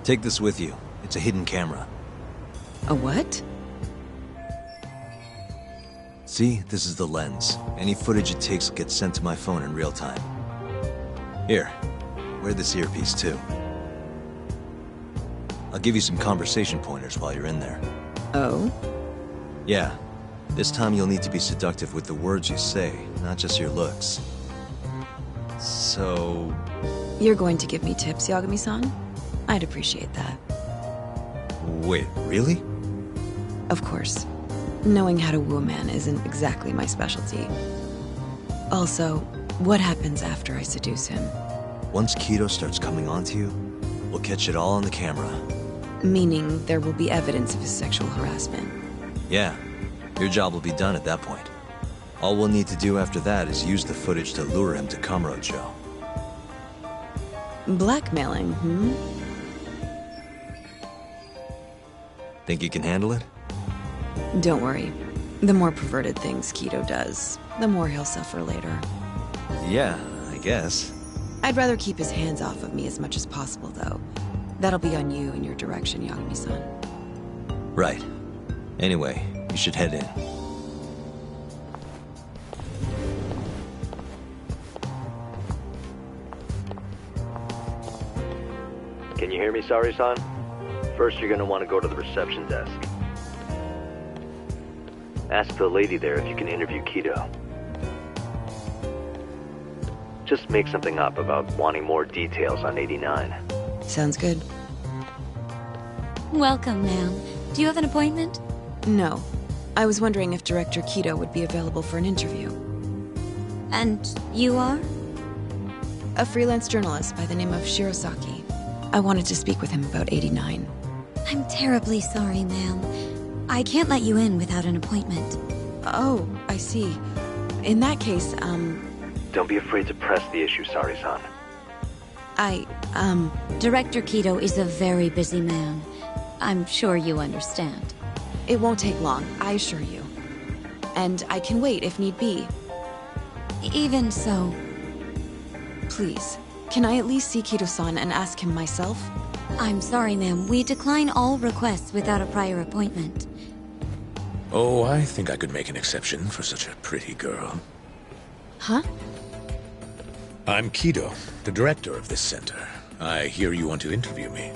Take this with you. It's a hidden camera. A what? See, this is the lens. Any footage it takes gets sent to my phone in real time. Here, wear this earpiece too. I'll give you some conversation pointers while you're in there. Oh? Yeah. This time you'll need to be seductive with the words you say, not just your looks. So... You're going to give me tips, Yagami-san? I'd appreciate that. Wait, really? Of course. Knowing how to woo a man isn't exactly my specialty. Also, what happens after I seduce him? Once Kido starts coming onto you, we'll catch it all on the camera. Meaning there will be evidence of his sexual harassment. Yeah. Your job will be done at that point. All we'll need to do after that is use the footage to lure him to Kamurocho. Blackmailing, hmm? Think you can handle it? Don't worry. The more perverted things Kido does, the more he'll suffer later. Yeah, I guess. I'd rather keep his hands off of me as much as possible, though. That'll be on you and your direction, Yagami-san. Right. Anyway, you should head in. Can you hear me, Sari-san? First, you're gonna want to go to the reception desk. Ask the lady there if you can interview Kido. Just make something up about wanting more details on 89. Sounds good. Welcome, ma'am. Do you have an appointment? No. I was wondering if Director Kido would be available for an interview. And you are? A freelance journalist by the name of Shirosaki. I wanted to speak with him about 89. I'm terribly sorry, ma'am. I can't let you in without an appointment. Oh, I see. In that case, Don't be afraid to press the issue, Sari-san. Director Kido is a very busy man. I'm sure you understand. It won't take long, I assure you. And I can wait if need be. Even so, Please, can I at least see Kido-san and ask him myself? I'm sorry, ma'am. We decline all requests without a prior appointment. Oh, I think I could make an exception for such a pretty girl. Huh? I'm Kido, the director of this center. I hear you want to interview me.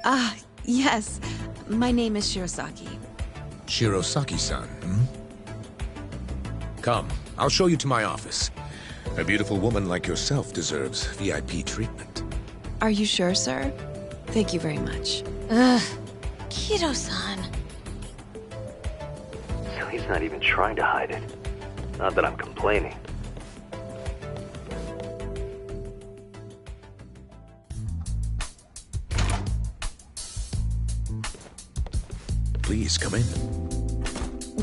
Ah, yes. My name is Shirosaki. Shirosaki-san, hmm? Come, I'll show you to my office. A beautiful woman like yourself deserves VIP treatment. Are you sure, sir? Thank you very much. Ugh. Kido-san. So he's not even trying to hide it. Not that I'm complaining. Please, come in.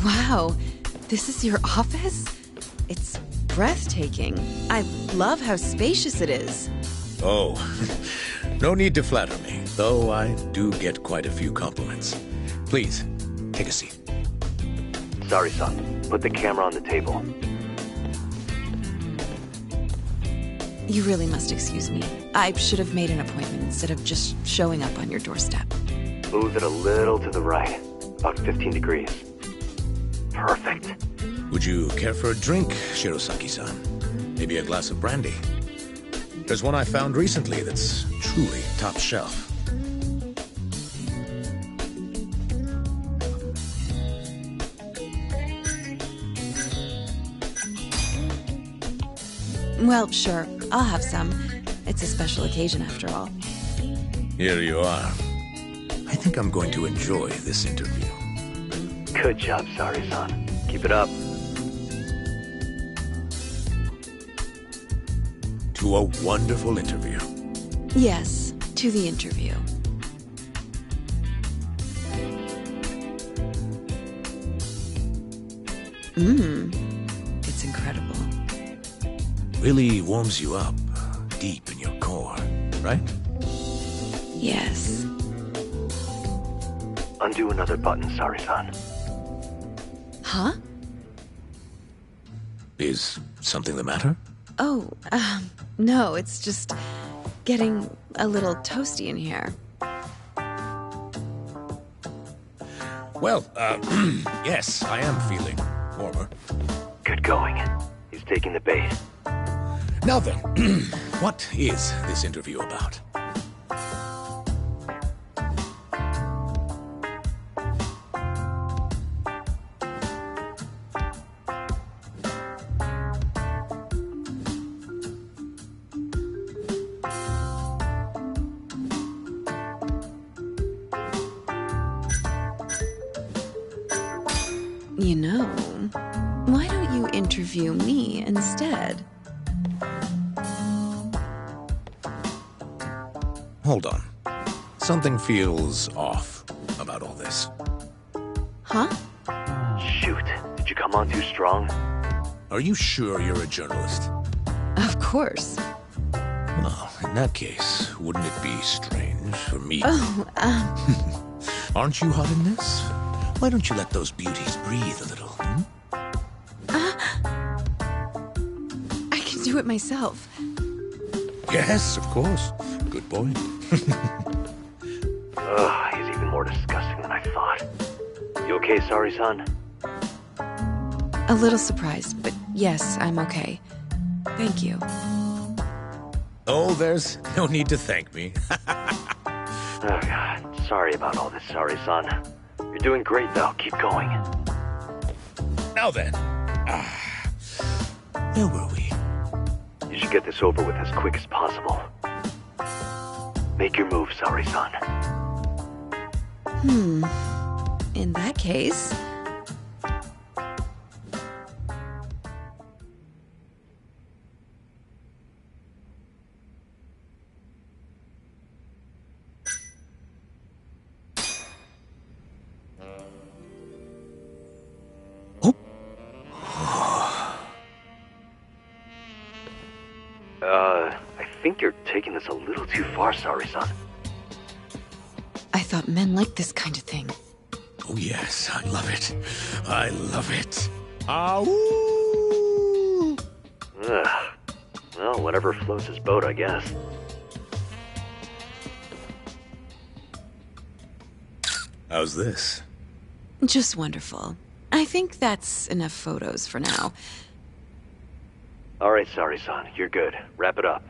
Wow, this is your office? It's breathtaking. I love how spacious it is. Oh, no need to flatter me, though I do get quite a few compliments. Please, take a seat. Sari-san, put the camera on the table. You really must excuse me. I should have made an appointment instead of just showing up on your doorstep. Move it a little to the right. About 15 degrees. Perfect. Would you care for a drink, Shirosaki-san? Maybe a glass of brandy? There's one I found recently that's truly top shelf. Well, sure, I'll have some. It's a special occasion after all. Here you are. I think I'm going to enjoy this interview. Good job, Sari-san. Keep it up. To a wonderful interview. Yes, to the interview. It's incredible. Really warms you up deep in your core, right? Yes. Undo another button, Sari-san. Huh? Is something the matter? Oh, no, it's just getting a little toasty in here. Well, yes, I am feeling warmer. Good going. He's taking the bait. Now then, what is this interview about? You know, why don't you interview me instead? Hold on. Something feels off about all this. Huh? Shoot. Did you come on too strong? Are you sure you're a journalist? Of course. Well, in that case, wouldn't it be strange for me? Oh, Aren't you hot in this? Why don't you let those beauties breathe a little? I can do it myself. Yes, of course. Good boy. Ugh, he's even more disgusting than I thought. You okay, Sari-san? A little surprised, but yes, I'm okay. Thank you. Oh, there's no need to thank me. Oh, God. Sorry about all this, Sari-san. You're doing great, though. Keep going. Now then. Where were we? You should get this over with as quick as possible. Make your move, Sari-san. In that case... I think you're taking this a little too far, Sari-san. I thought men liked this kind of thing. Oh, yes, I love it. I love it. Ow! Ugh. Well, whatever floats his boat, I guess. How's this? Just wonderful. I think that's enough photos for now. All right, Sari-san, you're good. Wrap it up.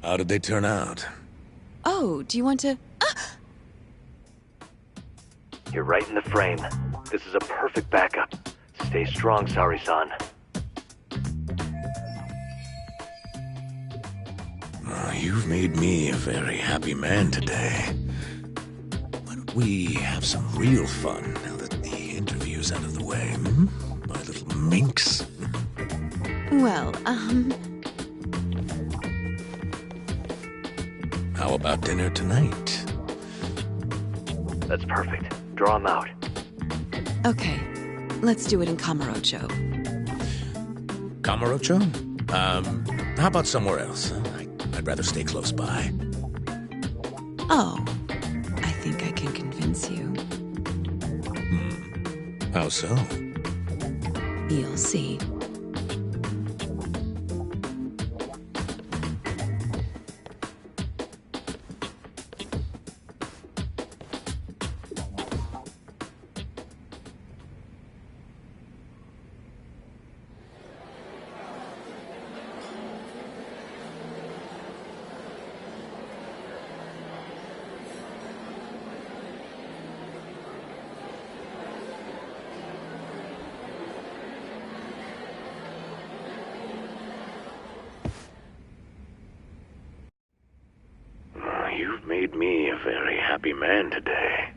How did they turn out? Oh, do you want to... You're right in the frame. This is a perfect backup. Stay strong, Sari-san. You've made me a very happy man today. Why don't we have some real fun now that the interview's out of the way, my little minx? Well, How about dinner tonight? That's perfect. Draw him out. Okay. Let's do it in Kamurocho. Kamurocho? How about somewhere else? I'd rather stay close by. Oh, I think I can convince you. How so? You'll see. You've made me a very happy man today.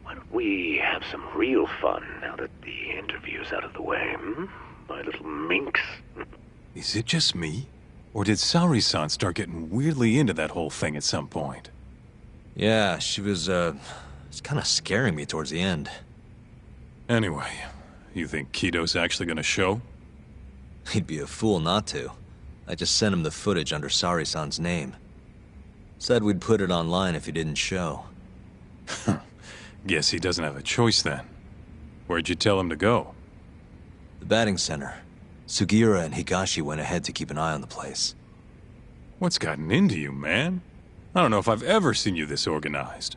Why don't we have some real fun now that the interview's out of the way, my little minx? Is it just me? Or did Sari-san start getting weirdly into that whole thing at some point? Yeah, she was, it's kind of scaring me towards the end. Anyway, you think Kido's actually gonna show? He'd be a fool not to. I just sent him the footage under Sari-san's name. Said we'd put it online if he didn't show. Guess he doesn't have a choice then. Where'd you tell him to go? The batting center. Sugiura and Higashi went ahead to keep an eye on the place. What's gotten into you, man? I don't know if I've ever seen you this organized.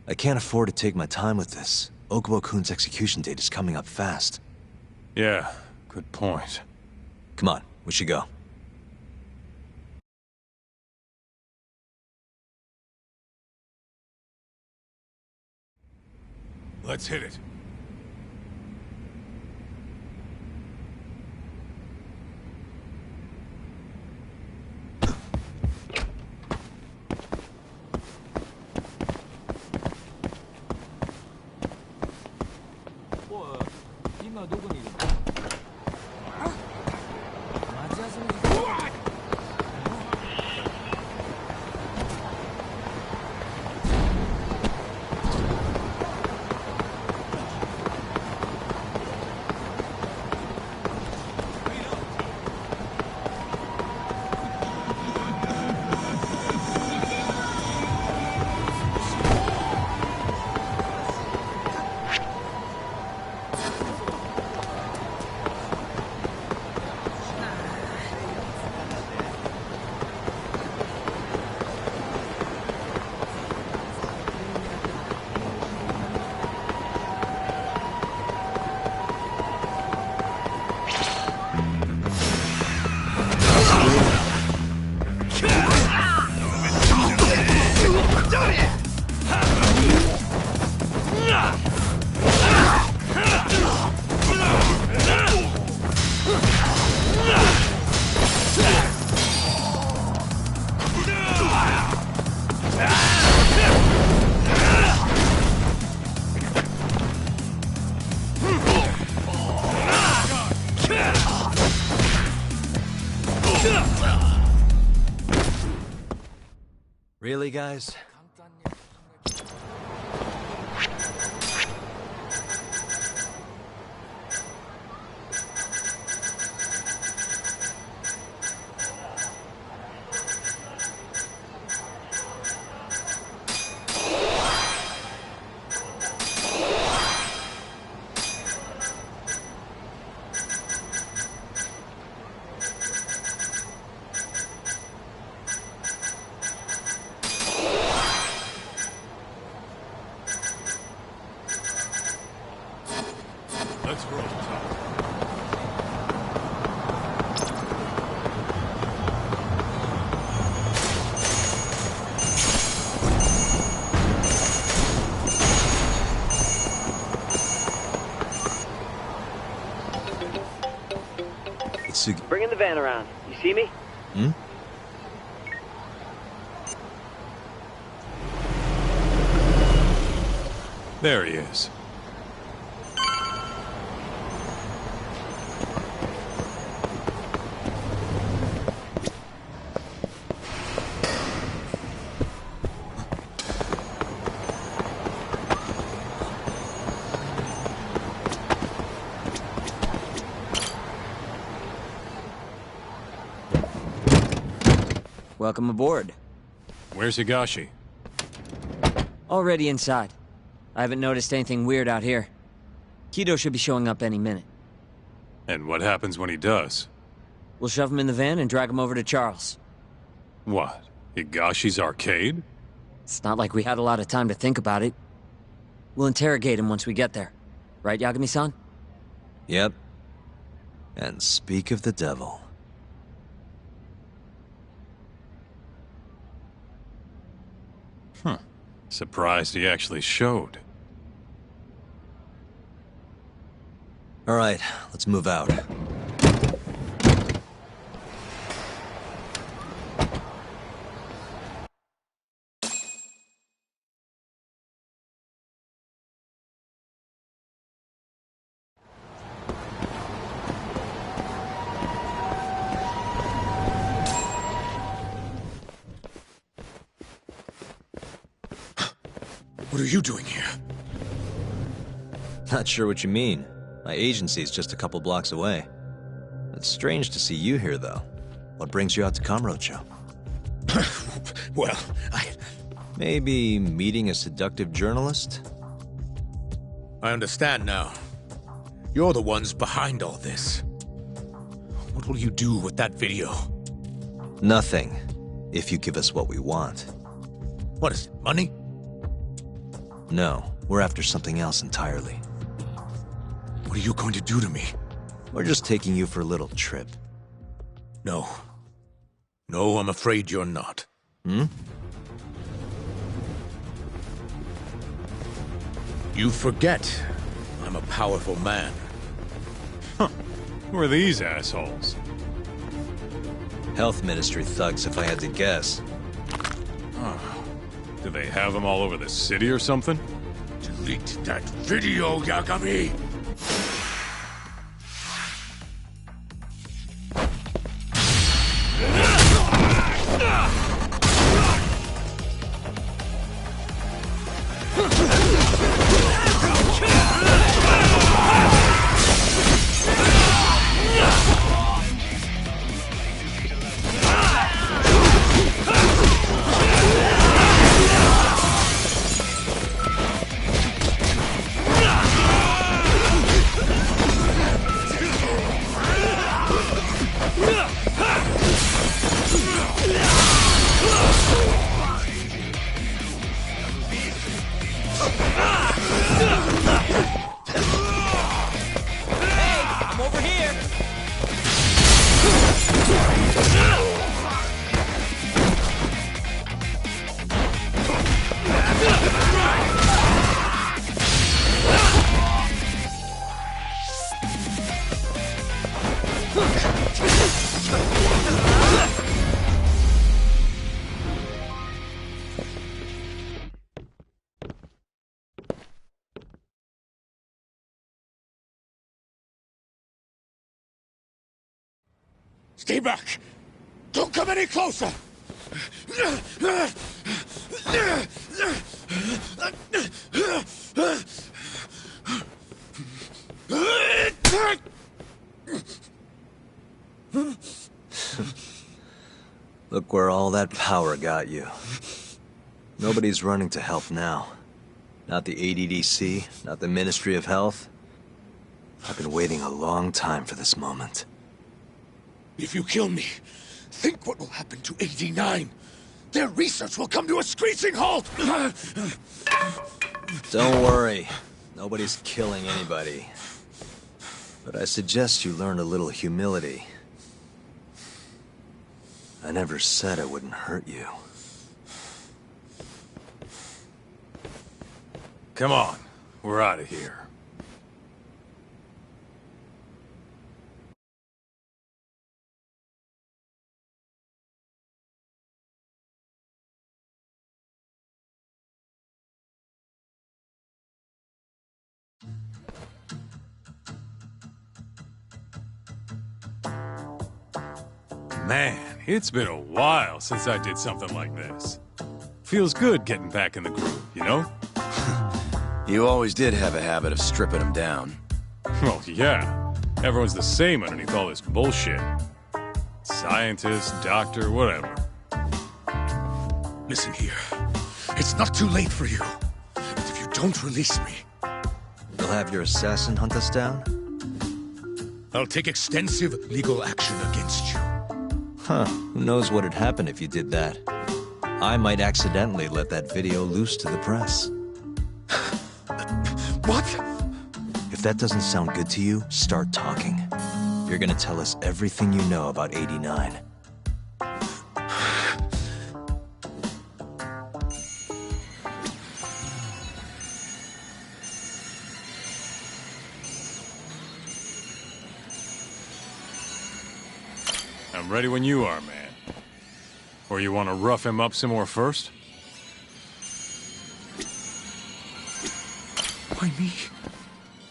I can't afford to take my time with this. Okubo-kun's execution date is coming up fast. Yeah, good point. Come on, we should go. Let's hit it. Really, guys? Let's roll, Tom. It's Sugi. Bringing the van around. You see me? Hmm? There he is. Welcome aboard. Where's Higashi? Already inside. I haven't noticed anything weird out here. Kido should be showing up any minute. And what happens when he does? We'll shove him in the van and drag him over to Charles. What? Higashi's arcade? It's not like we had a lot of time to think about it. We'll interrogate him once we get there. Right, Yagami-san? Yep. And speak of the devil. Surprised he actually showed. All right, let's move out. What are you doing here? Not sure what you mean. My agency's just a couple blocks away. It's strange to see you here, though. What brings you out to Kamurocho? Well, Maybe meeting a seductive journalist? I understand now. You're the ones behind all this. What will you do with that video? Nothing, if you give us what we want. What is it, money? No, we're after something else entirely. What are you going to do to me? We're just taking you for a little trip. No. No, I'm afraid you're not. Hmm? You forget I'm a powerful man. Who are these assholes? Health Ministry thugs, if I had to guess. Do they have them all over the city or something? Delete that video, Yagami! Stay back! Don't come any closer! Look where all that power got you. Nobody's running to help now. Not the ADDC, not the Ministry of Health. I've been waiting a long time for this moment. If you kill me, think what will happen to 89. Their research will come to a screeching halt! Don't worry. Nobody's killing anybody. But I suggest you learn a little humility. I never said I wouldn't hurt you. Come on, we're out of here. Man, it's been a while since I did something like this. Feels good getting back in the groove, you know? You always did have a habit of stripping them down. Well, yeah. Everyone's the same underneath all this bullshit. Scientist, doctor, whatever. Listen here. It's not too late for you. But if you don't release me, You'll have your assassin hunt us down? I'll take extensive legal action against you. Huh. Who knows what'd happen if you did that? I might accidentally let that video loose to the press. What? If that doesn't sound good to you, start talking. You're gonna tell us everything you know about 89. I'm ready when you are, man. Or you want to rough him up some more first? Why me?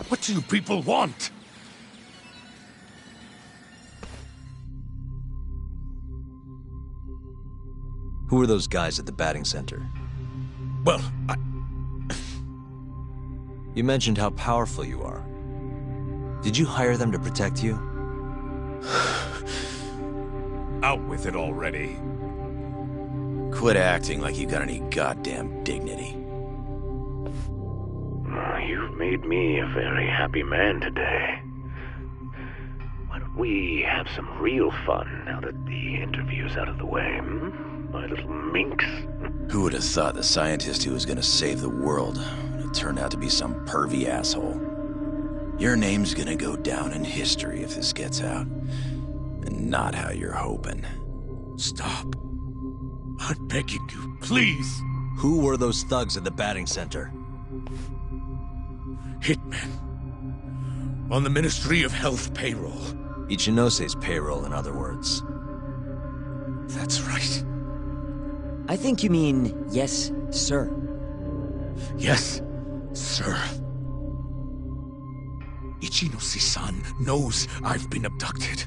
What do you people want? Who are those guys at the batting center? Well, You mentioned how powerful you are. Did you hire them to protect you? Out with it already. Quit acting like you got any goddamn dignity. you've made me a very happy man today. Why don't we have some real fun now that the interview's out of the way, my little minx? Who would have thought the scientist who was gonna save the world would turn out to be some pervy asshole? Your name's gonna go down in history if this gets out. And not how you're hoping. Stop. I'm begging you, please. Who were those thugs at the batting center? Hitmen. On the Ministry of Health payroll. Ichinose's payroll, in other words. That's right. I think you mean, yes, sir. Yes, sir. Ichinose-san knows I've been abducted.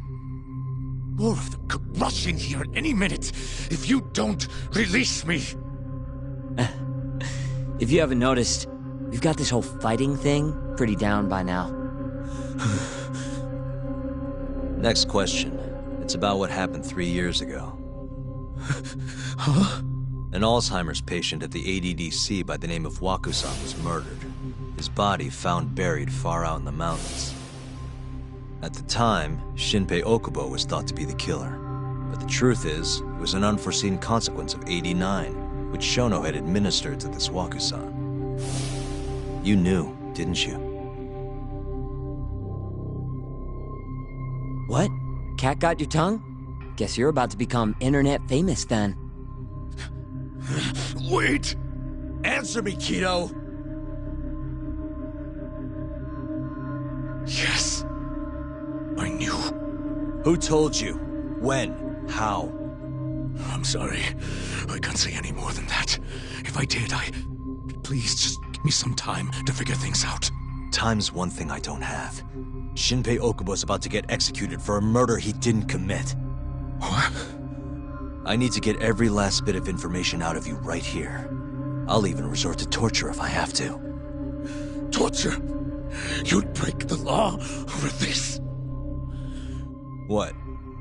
More of them could rush in here any minute if you don't release me. If you haven't noticed, we've got this whole fighting thing pretty down by now. Next question. It's about what happened 3 years ago. Huh? An Alzheimer's patient at the ADDC by the name of Waku-san was murdered. His body found buried far out in the mountains. At the time, Shinpei Okubo was thought to be the killer. But the truth is, it was an unforeseen consequence of 89, which Shono had administered to this Waku-san. You knew, didn't you? What? Cat got your tongue? Guess you're about to become internet famous then. Wait! Answer me, Kido! Yes. I knew. Who told you? When? How? I'm sorry. I can't say any more than that. If I did, Please, just give me some time to figure things out. Time's one thing I don't have. Shinpei Okubo's about to get executed for a murder he didn't commit. What? I need to get every last bit of information out of you right here. I'll even resort to torture if I have to. Torture? You'd break the law over this? What?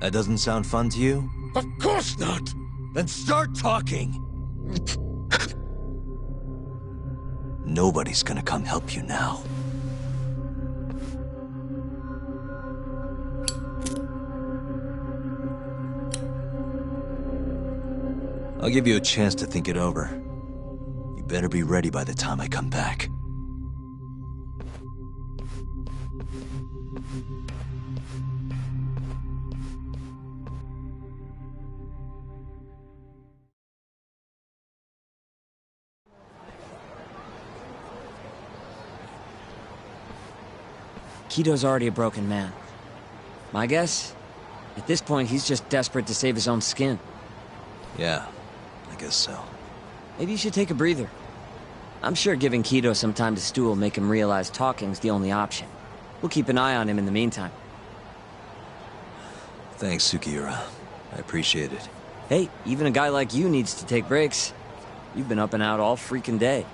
That doesn't sound fun to you? Of course not! Then start talking! Nobody's gonna come help you now. I'll give you a chance to think it over. You better be ready by the time I come back. Kido's already a broken man. My guess? At this point, he's just desperate to save his own skin. Yeah, I guess so. Maybe you should take a breather. I'm sure giving Kido some time to stew will make him realize talking's the only option. We'll keep an eye on him in the meantime. Thanks, Sukiura. I appreciate it. Hey, even a guy like you needs to take breaks. You've been up and out all freaking day.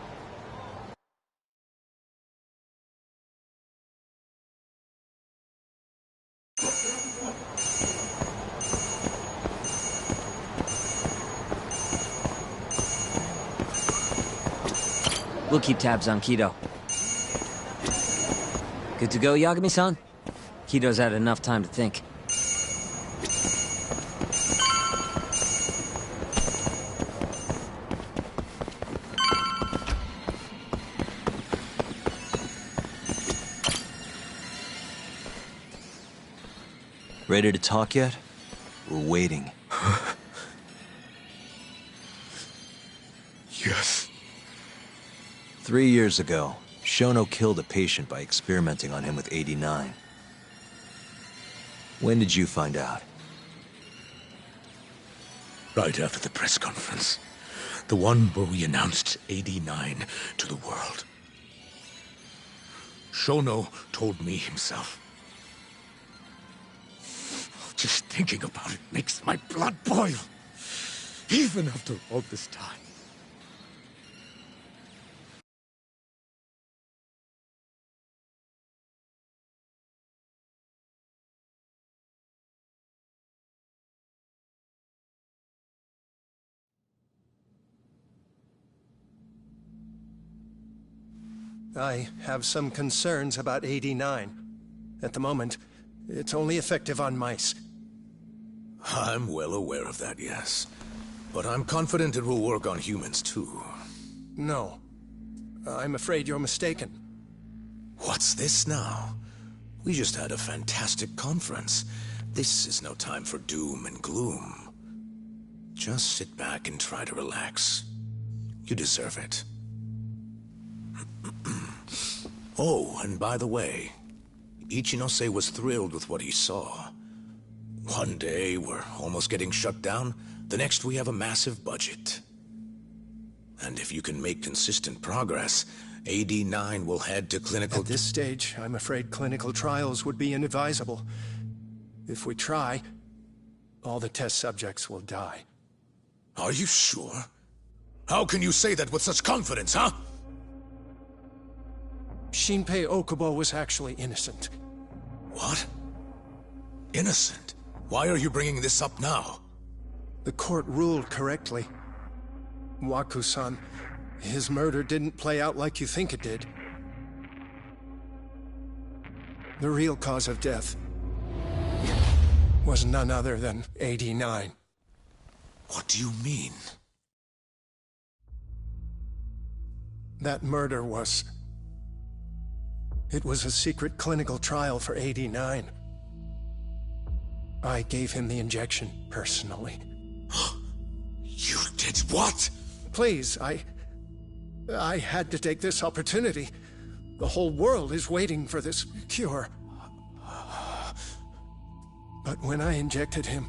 We'll keep tabs on Kido. Good to go, Yagami-san? Kido's had enough time to think. Ready to talk yet? We're waiting. Yes. 3 years ago, Shono killed a patient by experimenting on him with 89. When did you find out? Right after the press conference. The one where we announced 89 to the world. Shono told me himself. Just thinking about it makes my blood boil. Even after all this time. I have some concerns about 89. At the moment, it's only effective on mice. I'm well aware of that, yes. But I'm confident it will work on humans, too. No. I'm afraid you're mistaken. What's this now? We just had a fantastic conference. This is no time for doom and gloom. Just sit back and try to relax. You deserve it. Oh, and by the way, Ichinose was thrilled with what he saw. One day, we're almost getting shut down. The next, we have a massive budget. And if you can make consistent progress, AD9 will head to clinical... At this stage, I'm afraid clinical trials would be inadvisable. If we try, all the test subjects will die. Are you sure? How can you say that with such confidence, huh? Shinpei Okubo was actually innocent. What? Innocent? Why are you bringing this up now? The court ruled correctly. Waku-san, his murder didn't play out like you think it did. The real cause of death was none other than 89. What do you mean? That murder was... It was a secret clinical trial for 89. I gave him the injection, personally. You did what? Please, I had to take this opportunity. The whole world is waiting for this cure. But when I injected him,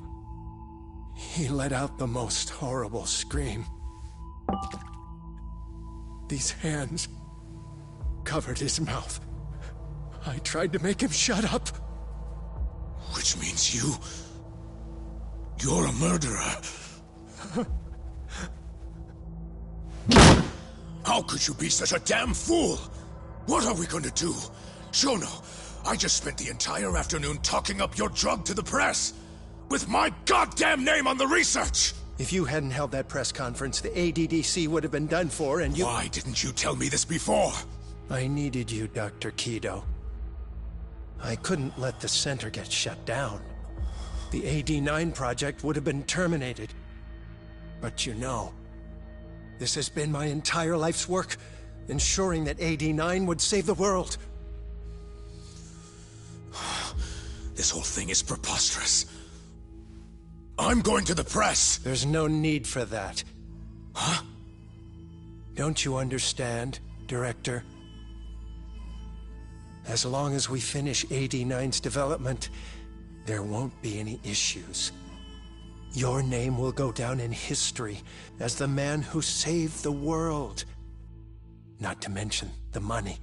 he let out the most horrible scream. These hands covered his mouth. I tried to make him shut up. Which means you're a murderer. How could you be such a damn fool? What are we gonna do? Shono, I just spent the entire afternoon talking up your drug to the press, with my goddamn name on the research! If you hadn't held that press conference, the ADDC would have been done for, and you... Why didn't you tell me this before? I needed you, Dr. Kido. I couldn't let the center get shut down. The AD9 project would have been terminated. But you know, this has been my entire life's work, ensuring that AD9 would save the world. This whole thing is preposterous. I'm going to the press! There's no need for that. Huh? Don't you understand, Director? As long as we finish AD9's development, there won't be any issues. Your name will go down in history as the man who saved the world. Not to mention the money.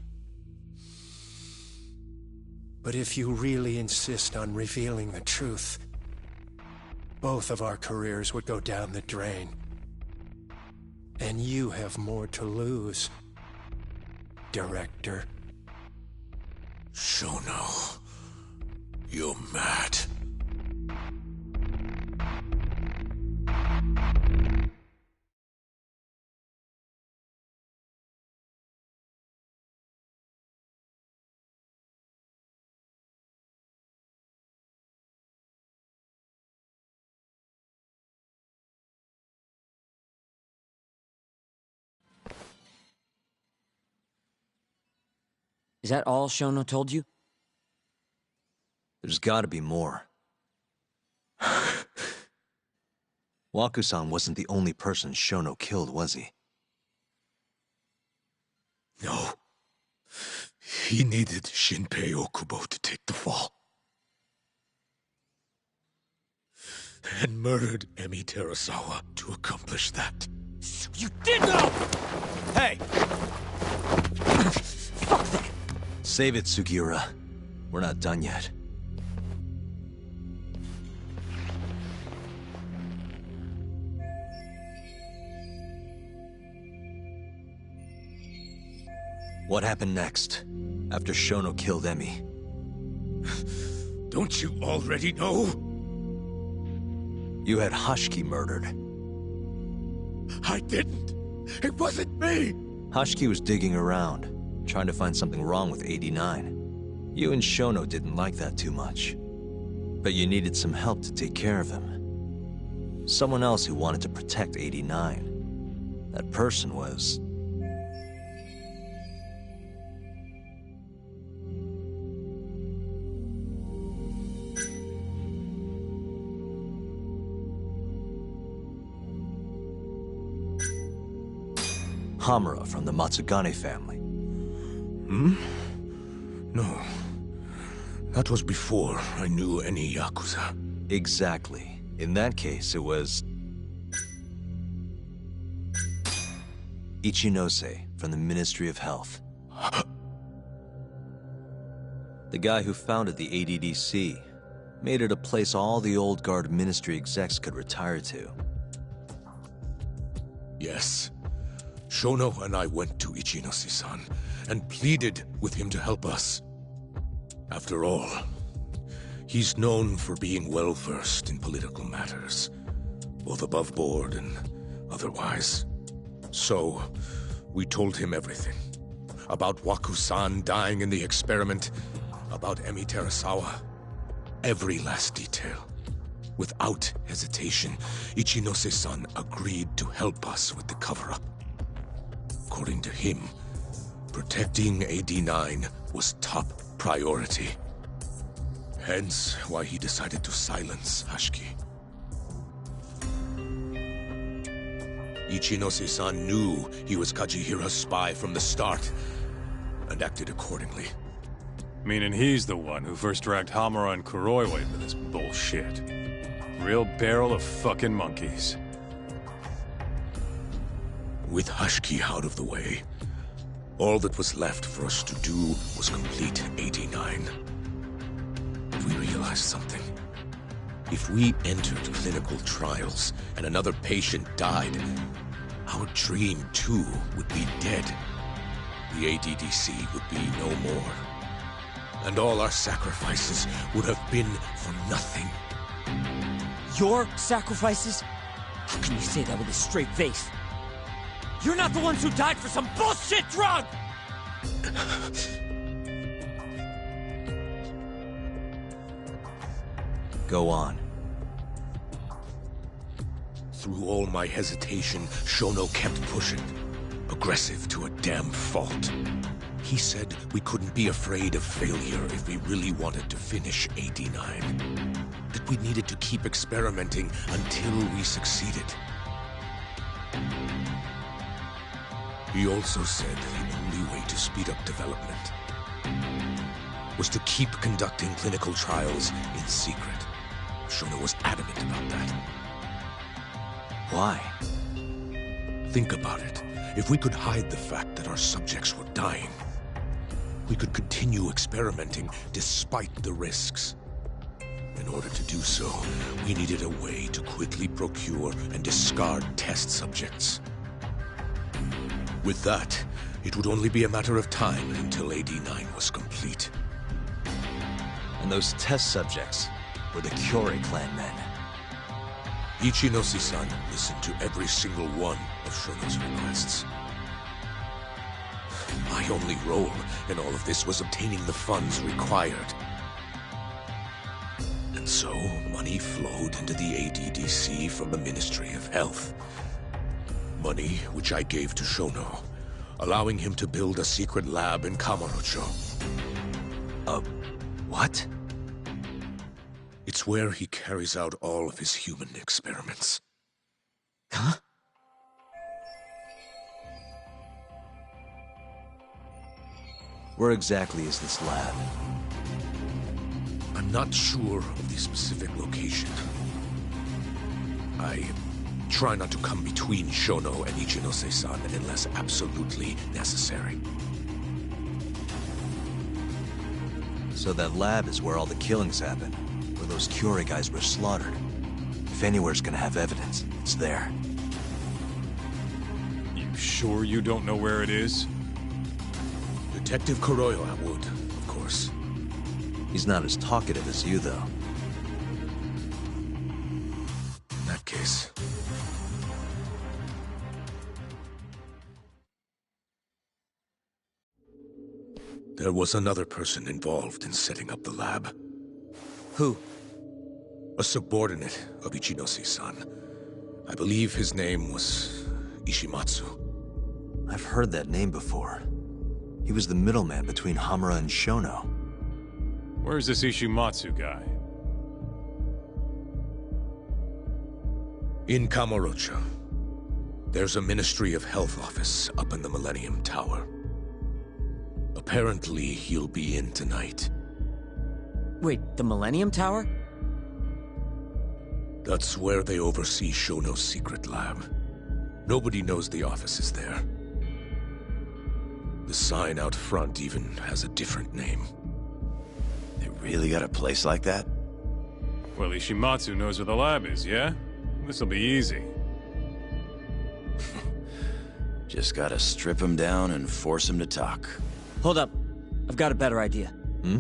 But if you really insist on revealing the truth, both of our careers would go down the drain. And you have more to lose, Director. Shono, you're mad. Is that all Shono told you? There's gotta be more. Waku-san wasn't the only person Shono killed, was he? No. He needed Shinpei Okubo to take the fall. And murdered Emi Terasawa to accomplish that. So you did know! Hey! Fuck that! Save it, Sugiura. We're not done yet. What happened next, after Shono killed Emi? Don't you already know? You had Hashiki murdered. I didn't. It wasn't me. Hashiki was digging around, trying to find something wrong with 89. You and Shono didn't like that too much. But you needed some help to take care of him. Someone else who wanted to protect 89. That person was... Hamura from the Matsugane family. No. That was before I knew any Yakuza. Exactly. In that case, it was... Ichinose from the Ministry of Health. The guy who founded the ADDC made it a place all the old guard ministry execs could retire to. Yes. Shono and I went to Ichinose-san and pleaded with him to help us. After all, he's known for being well-versed in political matters, both above board and otherwise. So, we told him everything. About Waku-san dying in the experiment, about Emi Terasawa. Every last detail. Without hesitation, Ichinose-san agreed to help us with the cover-up. According to him, protecting AD9 was top priority. Hence why he decided to silence Hashiki. Ichinose-san knew he was Kajihira's spy from the start, and acted accordingly. Meaning he's the one who first dragged Hamura and Kuroiwa into this bullshit. Real barrel of fucking monkeys. With Hashiki out of the way, all that was left for us to do was complete 89. But we realized something. If we entered clinical trials and another patient died, our dream too would be dead. The ADDC would be no more. And all our sacrifices would have been for nothing. Your sacrifices? How can you say that with a straight face? You're not the ones who died for some bullshit drug! Go on. Through all my hesitation, Shono kept pushing. Aggressive to a damn fault. He said we couldn't be afraid of failure if we really wanted to finish 89. That we needed to keep experimenting until we succeeded. He also said the only way to speed up development was to keep conducting clinical trials in secret. Shono was adamant about that. Why? Think about it. If we could hide the fact that our subjects were dying, we could continue experimenting despite the risks. In order to do so, we needed a way to quickly procure and discard test subjects. With that, it would only be a matter of time until AD9 was complete. And those test subjects were the Kyorei clan men. Ichinose-san listened to every single one of Shono's requests. My only role in all of this was obtaining the funds required. And so, money flowed into the ADDC from the Ministry of Health. Money which I gave to Shono, allowing him to build a secret lab in Kamurocho. What? It's where he carries out all of his human experiments. Huh? Where exactly is this lab? I'm not sure of the specific location. I try not to come between Shono and Ichinose-san unless absolutely necessary. So that lab is where all the killings happened, where those Kyorei guys were slaughtered. If anywhere's gonna have evidence, it's there. You sure you don't know where it is? Detective Kuroiwa would, of course. He's not as talkative as you, though. In that case... There was another person involved in setting up the lab. Who? A subordinate of Ichinosi's son. I believe his name was Ishimatsu. I've heard that name before. He was the middleman between Hamura and Shono. Where's this Ishimatsu guy? In Kamurocho. There's a Ministry of Health office up in the Millennium Tower. Apparently, he'll be in tonight. Wait, the Millennium Tower? That's where they oversee Shono's secret lab. Nobody knows the office is there. The sign out front even has a different name. They really got a place like that? Well, Ishimatsu knows where the lab is, yeah? This'll be easy. Just gotta strip him down and force him to talk. Hold up. I've got a better idea. Hmm?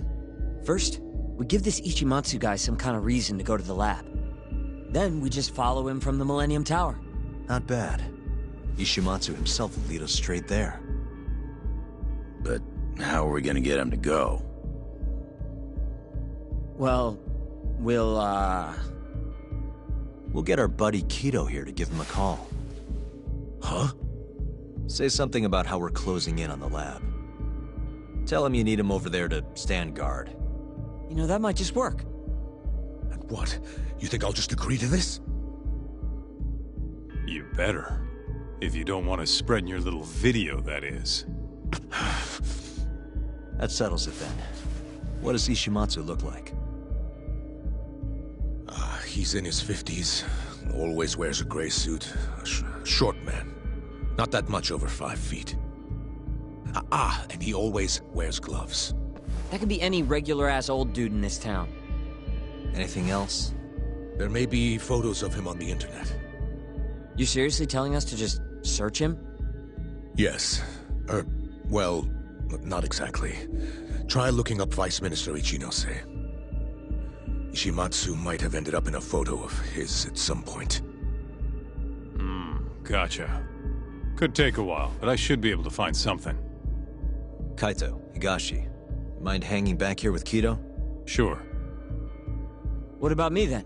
First, we give this Ichimatsu guy some kind of reason to go to the lab. Then we just follow him from the Millennium Tower. Not bad. Ishimatsu himself will lead us straight there. But how are we gonna get him to go? Well, we'll We'll get our buddy Kido here to give him a call. Huh? Say something about how we're closing in on the lab. Tell him you need him over there to stand guard. You know, that might just work. And what? You think I'll just agree to this? You better. If you don't want to spread in your little video, that is. That settles it then. What does Ishimatsu look like? He's in his 50s. Always wears a gray suit. Short man. Not that much over 5 feet. And he always wears gloves. That could be any regular-ass old dude in this town. Anything else? There may be photos of him on the internet. You seriously telling us to just search him? Yes. Well, not exactly. Try looking up Vice Minister Ichinose. Ishimatsu might have ended up in a photo of his at some point. Gotcha. Could take a while, but I should be able to find something. Kaito, Higashi, mind hanging back here with Kido? Sure. What about me, then?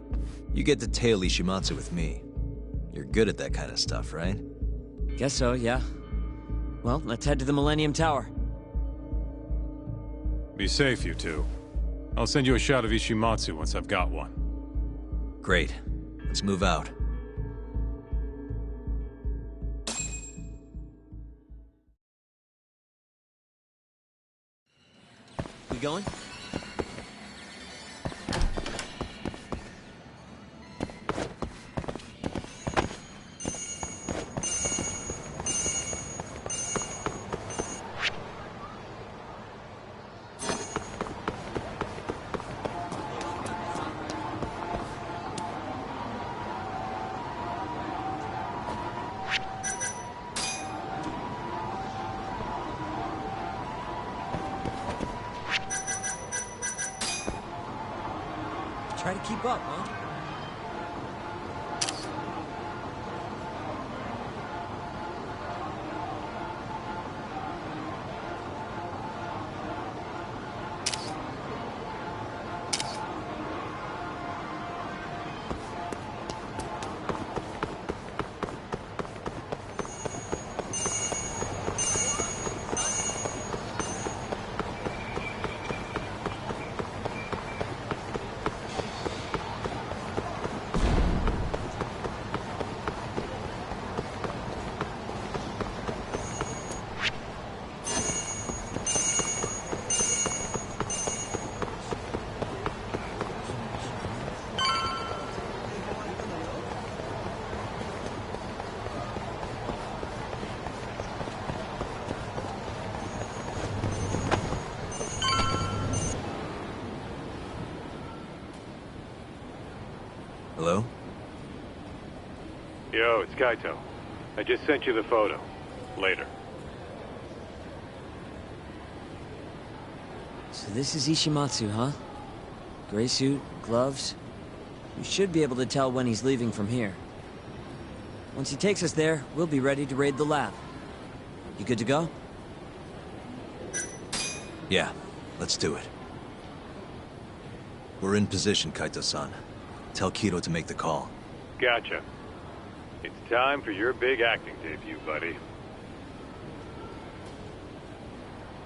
You get to tail Ishimatsu with me. You're good at that kind of stuff, right? Guess so, yeah. Well, let's head to the Millennium Tower. Be safe, you two. I'll send you a shot of Ishimatsu once I've got one. Great. Let's move out. We going? Try to keep up, huh? Hello? Yo, it's Kaito. I just sent you the photo. Later. So this is Ishimatsu, huh? Gray suit, gloves. We should be able to tell when he's leaving from here. Once he takes us there, we'll be ready to raid the lab. You good to go? Yeah, let's do it. We're in position, Kaito-san. Tell Kido to make the call. Gotcha. It's time for your big acting debut, buddy.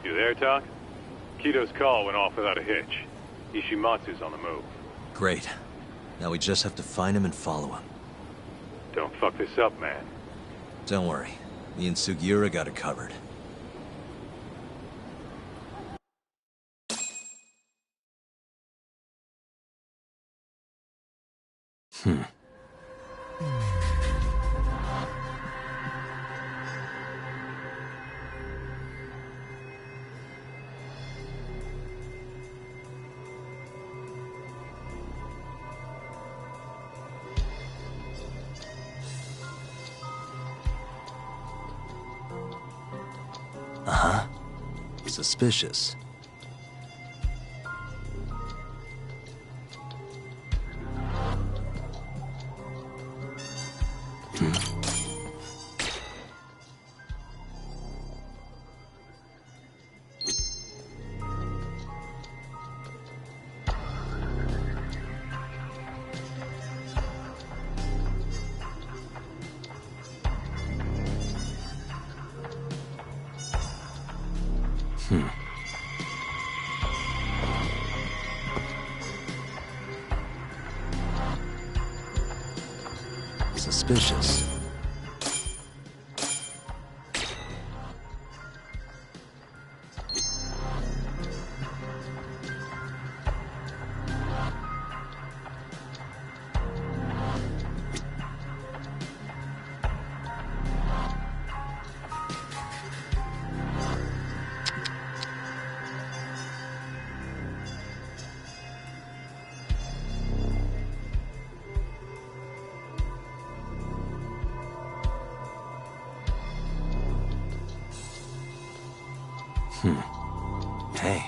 You there, Talk? Kido's call went off without a hitch. Ishimatsu's on the move. Great. Now we just have to find him and follow him. Don't fuck this up, man. Don't worry. Me and Sugiura got it covered. Uh-huh. Suspicious. Suspicious. Hey.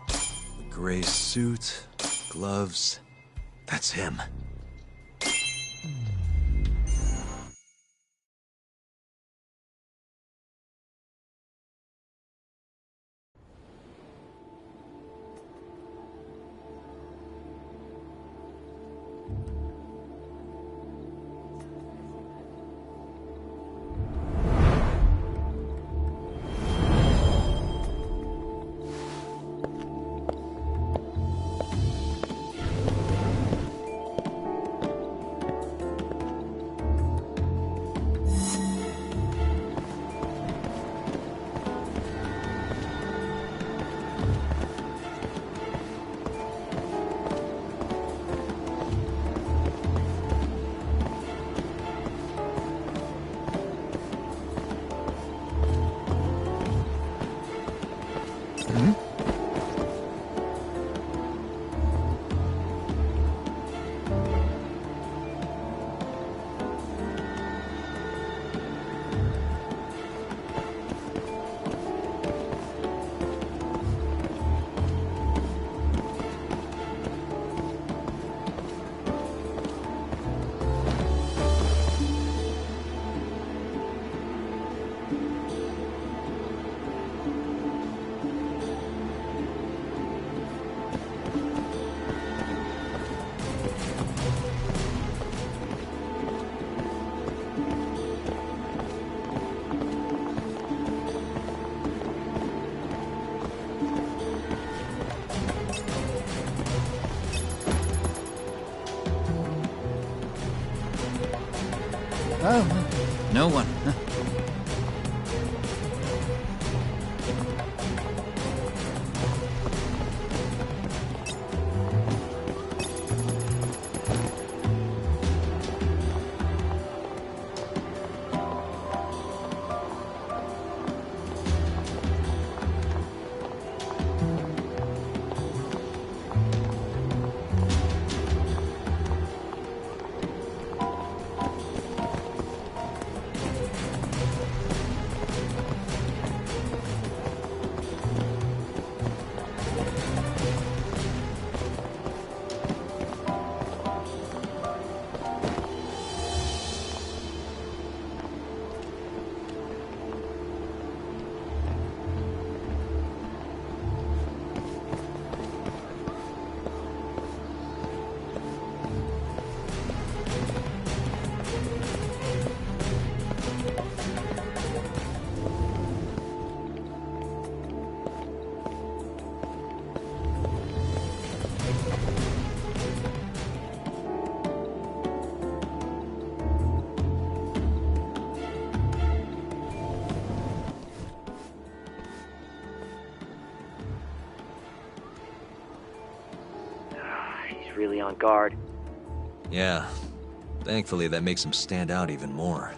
The gray suit, gloves. That's him. Oh, no one. really on guard. Yeah. Thankfully, that makes him stand out even more.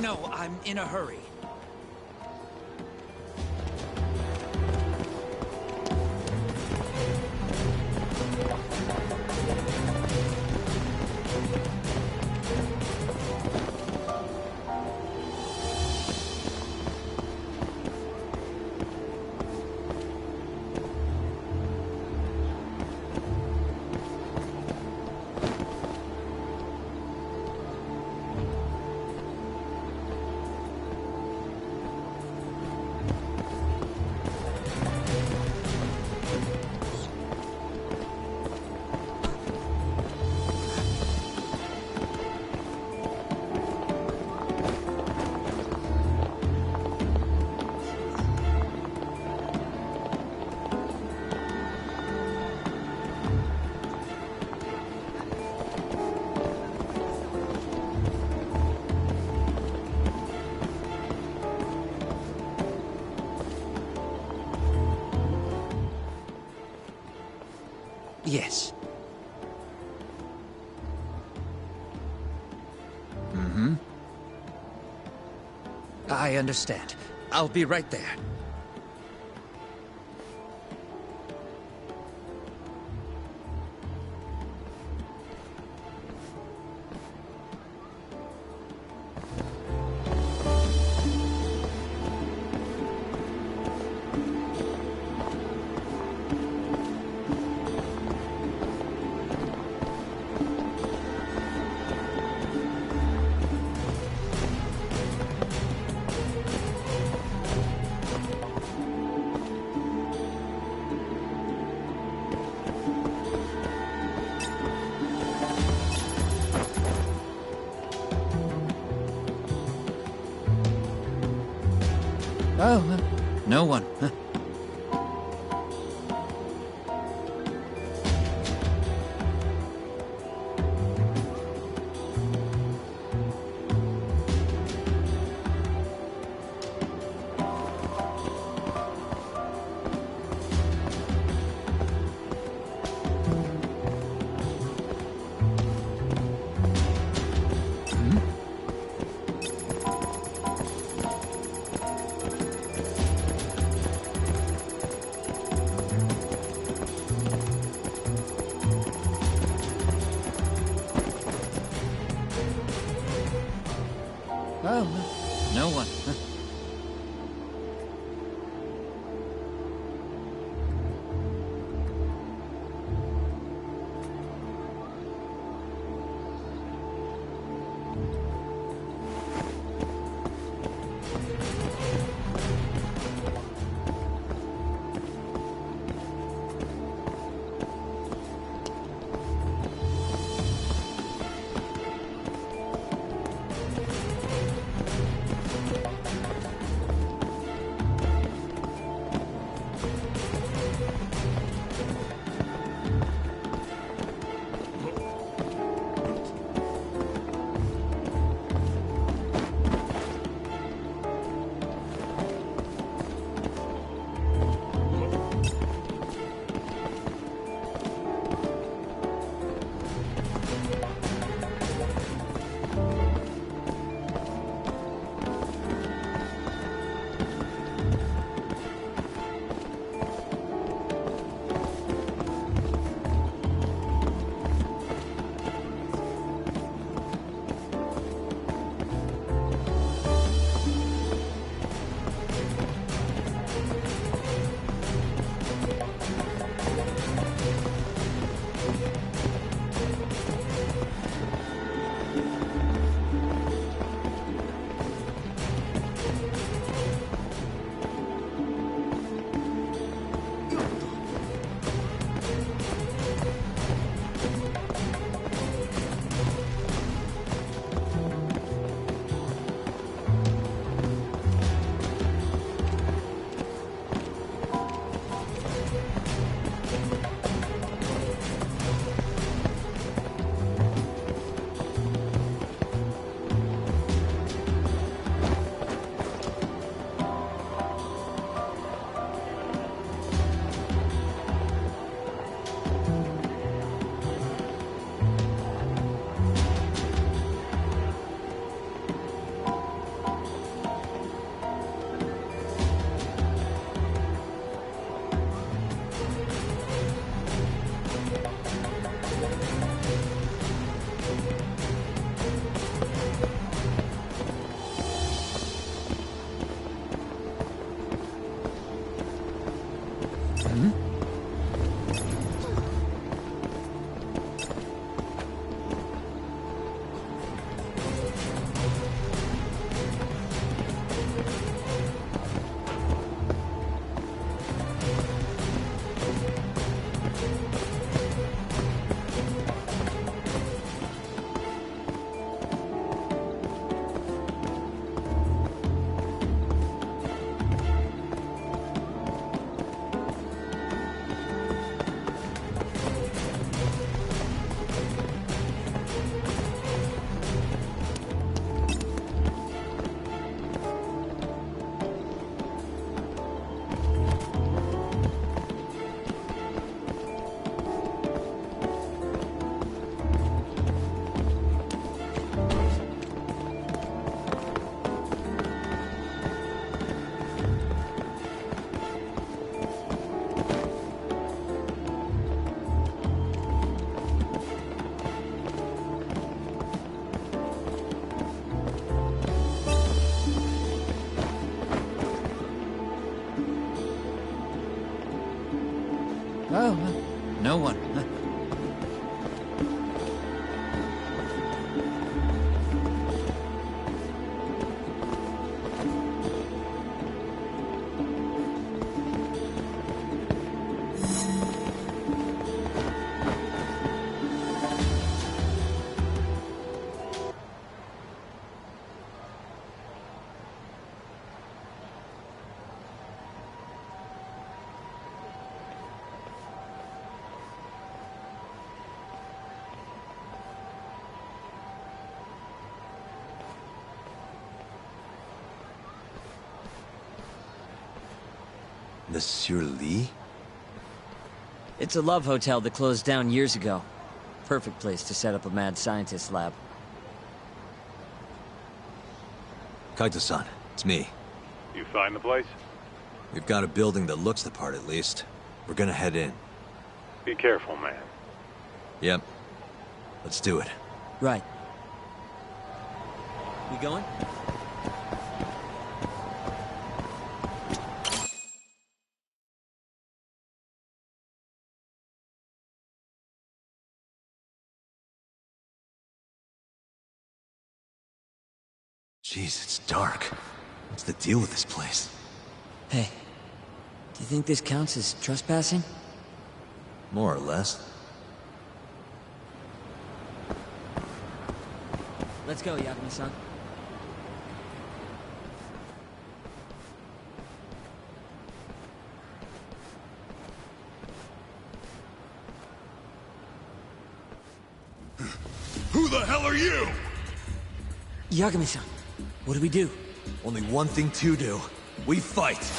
No, I'm in a hurry. Yes. Mm-hmm. I understand. I'll be right there. Oh, no one. Huh. No one. Monsieur Lee? It's a love hotel that closed down years ago. Perfect place to set up a mad scientist lab. Kaito-san, it's me. You find the place? We've got a building that looks the part at least. We're gonna head in. Be careful, man. Yep. Let's do it. Right. We going? Jeez, it's dark. What's the deal with this place? Hey, do you think this counts as trespassing? More or less. Let's go, Yagami-san. Who the hell are you? Yagami-san, what do we do? Only one thing to do. We fight.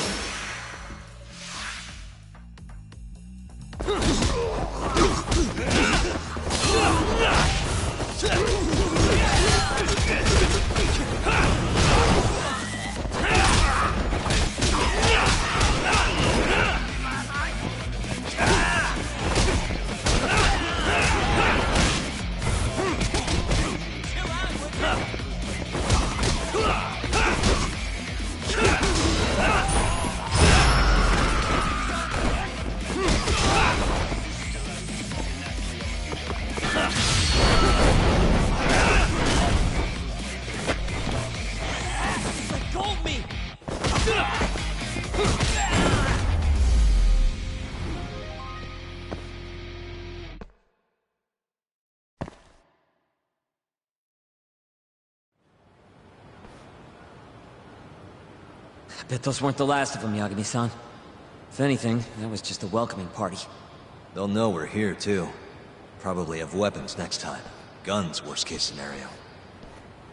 Bet those weren't the last of them, Yagami-san. If anything, that was just a welcoming party. They'll know we're here, too. Probably have weapons next time. Guns, worst case scenario.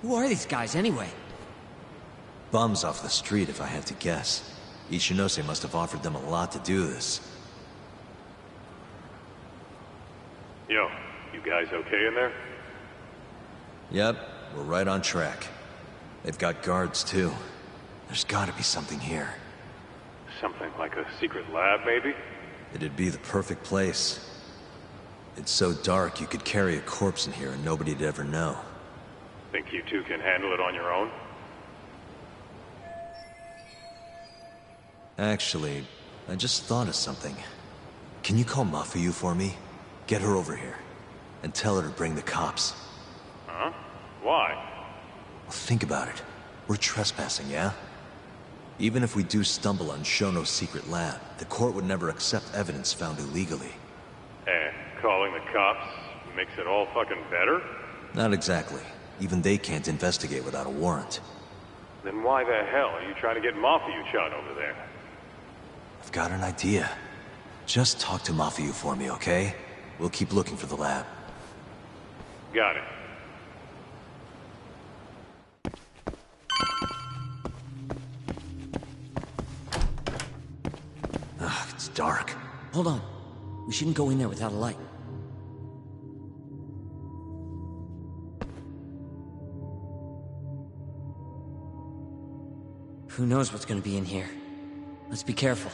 Who are these guys, anyway? Bums off the street, if I had to guess. Ichinose must have offered them a lot to do this. Yo, you guys okay in there? Yep, we're right on track. They've got guards, too. There's gotta be something here. Something like a secret lab, maybe? It'd be the perfect place. It's so dark you could carry a corpse in here and nobody'd ever know. Think you two can handle it on your own? Actually, I just thought of something. Can you call Mafuyu for me? Get her over here. And tell her to bring the cops. Huh? Why? Well, think about it. We're trespassing, yeah? Even if we do stumble on Shono's secret lab, the court would never accept evidence found illegally. And calling the cops makes it all fucking better? Not exactly. Even they can't investigate without a warrant. Then why the hell are you trying to get Mafuyu-chan over there? I've got an idea. Just talk to Mafuyu for me, okay? We'll keep looking for the lab. Got it. Ugh, it's dark. Hold on. We shouldn't go in there without a light. Who knows what's gonna be in here? Let's be careful.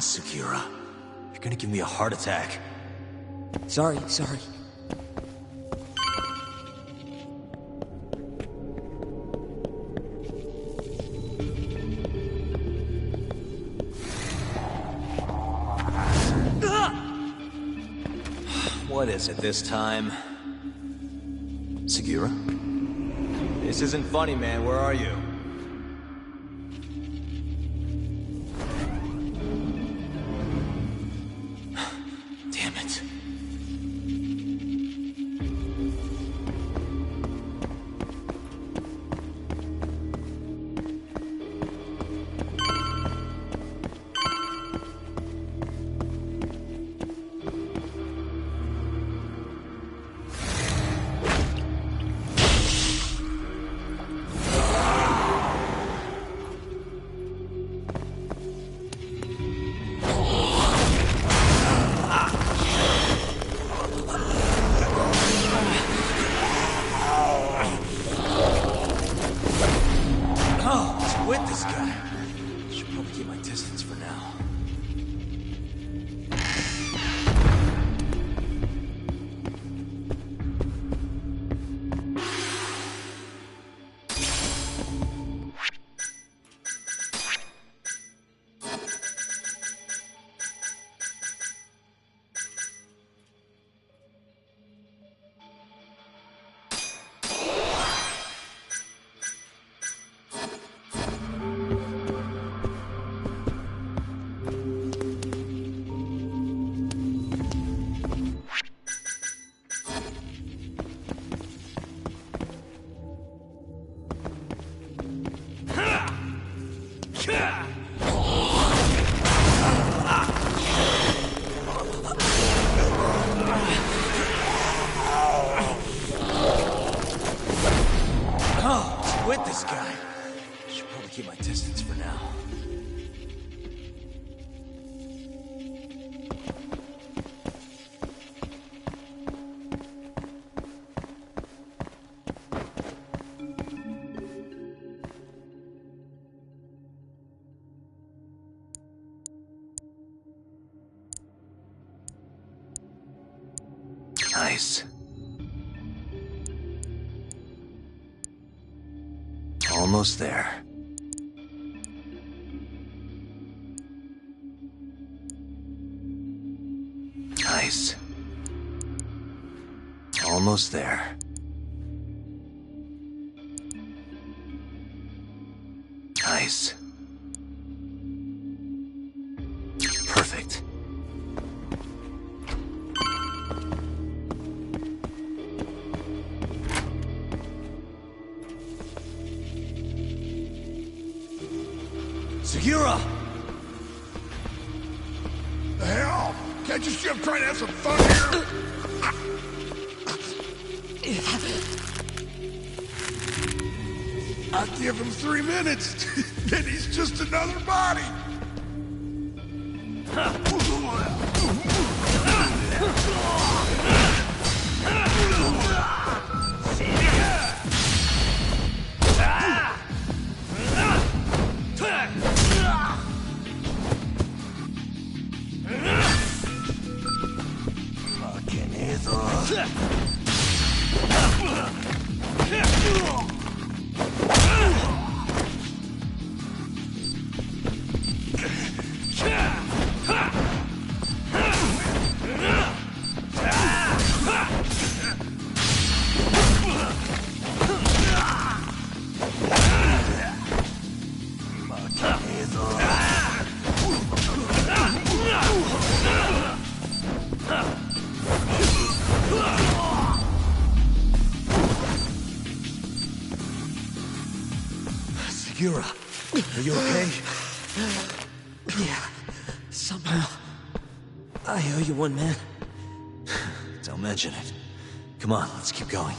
Segura. You're gonna give me a heart attack. Sorry. What is it this time? Segura? This isn't funny, man. Where are you? Damn it. With this guy. Should probably keep my distance for now. With this guy. Should probably keep my distance for now. Nice. Almost there. Nice. Almost there. Nice. Perfect. Segura! The hell? Can't you see I'm trying to have some fun here? I give him 3 minutes, then he's just another body. Segura, are you okay? Yeah, somehow. I owe you one, man. Don't mention it. Come on, let's keep going.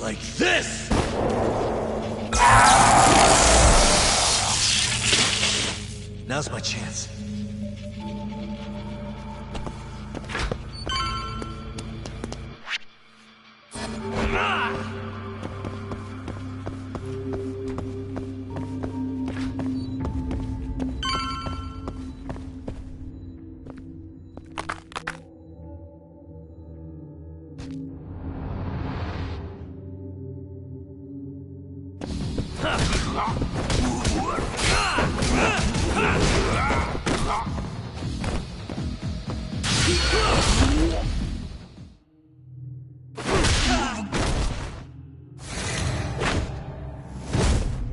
Like this! Now's my chance.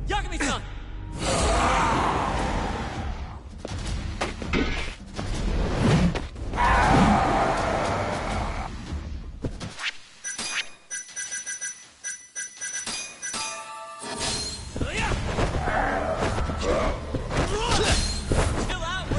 Yagami-san! Chill out,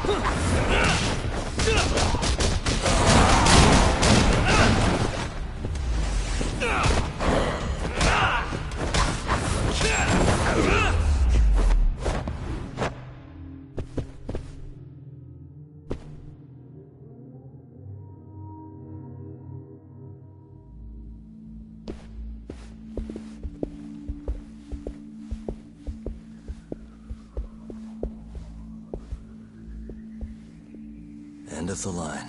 would End of the line.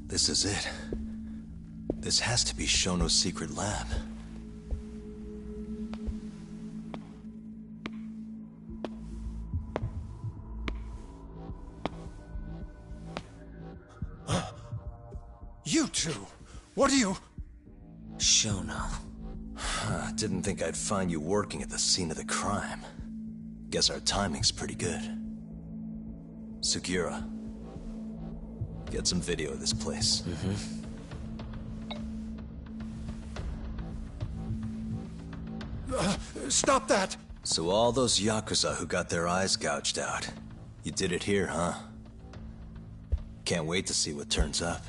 This is it. This has to be Shono's secret lab. You two! What are you... Shono. Didn't think I'd find you working at the scene of the crime. Guess our timing's pretty good. Sugiura, get some video of this place. Stop that! So all those Yakuza who got their eyes gouged out, you did it here, huh? Can't wait to see what turns up.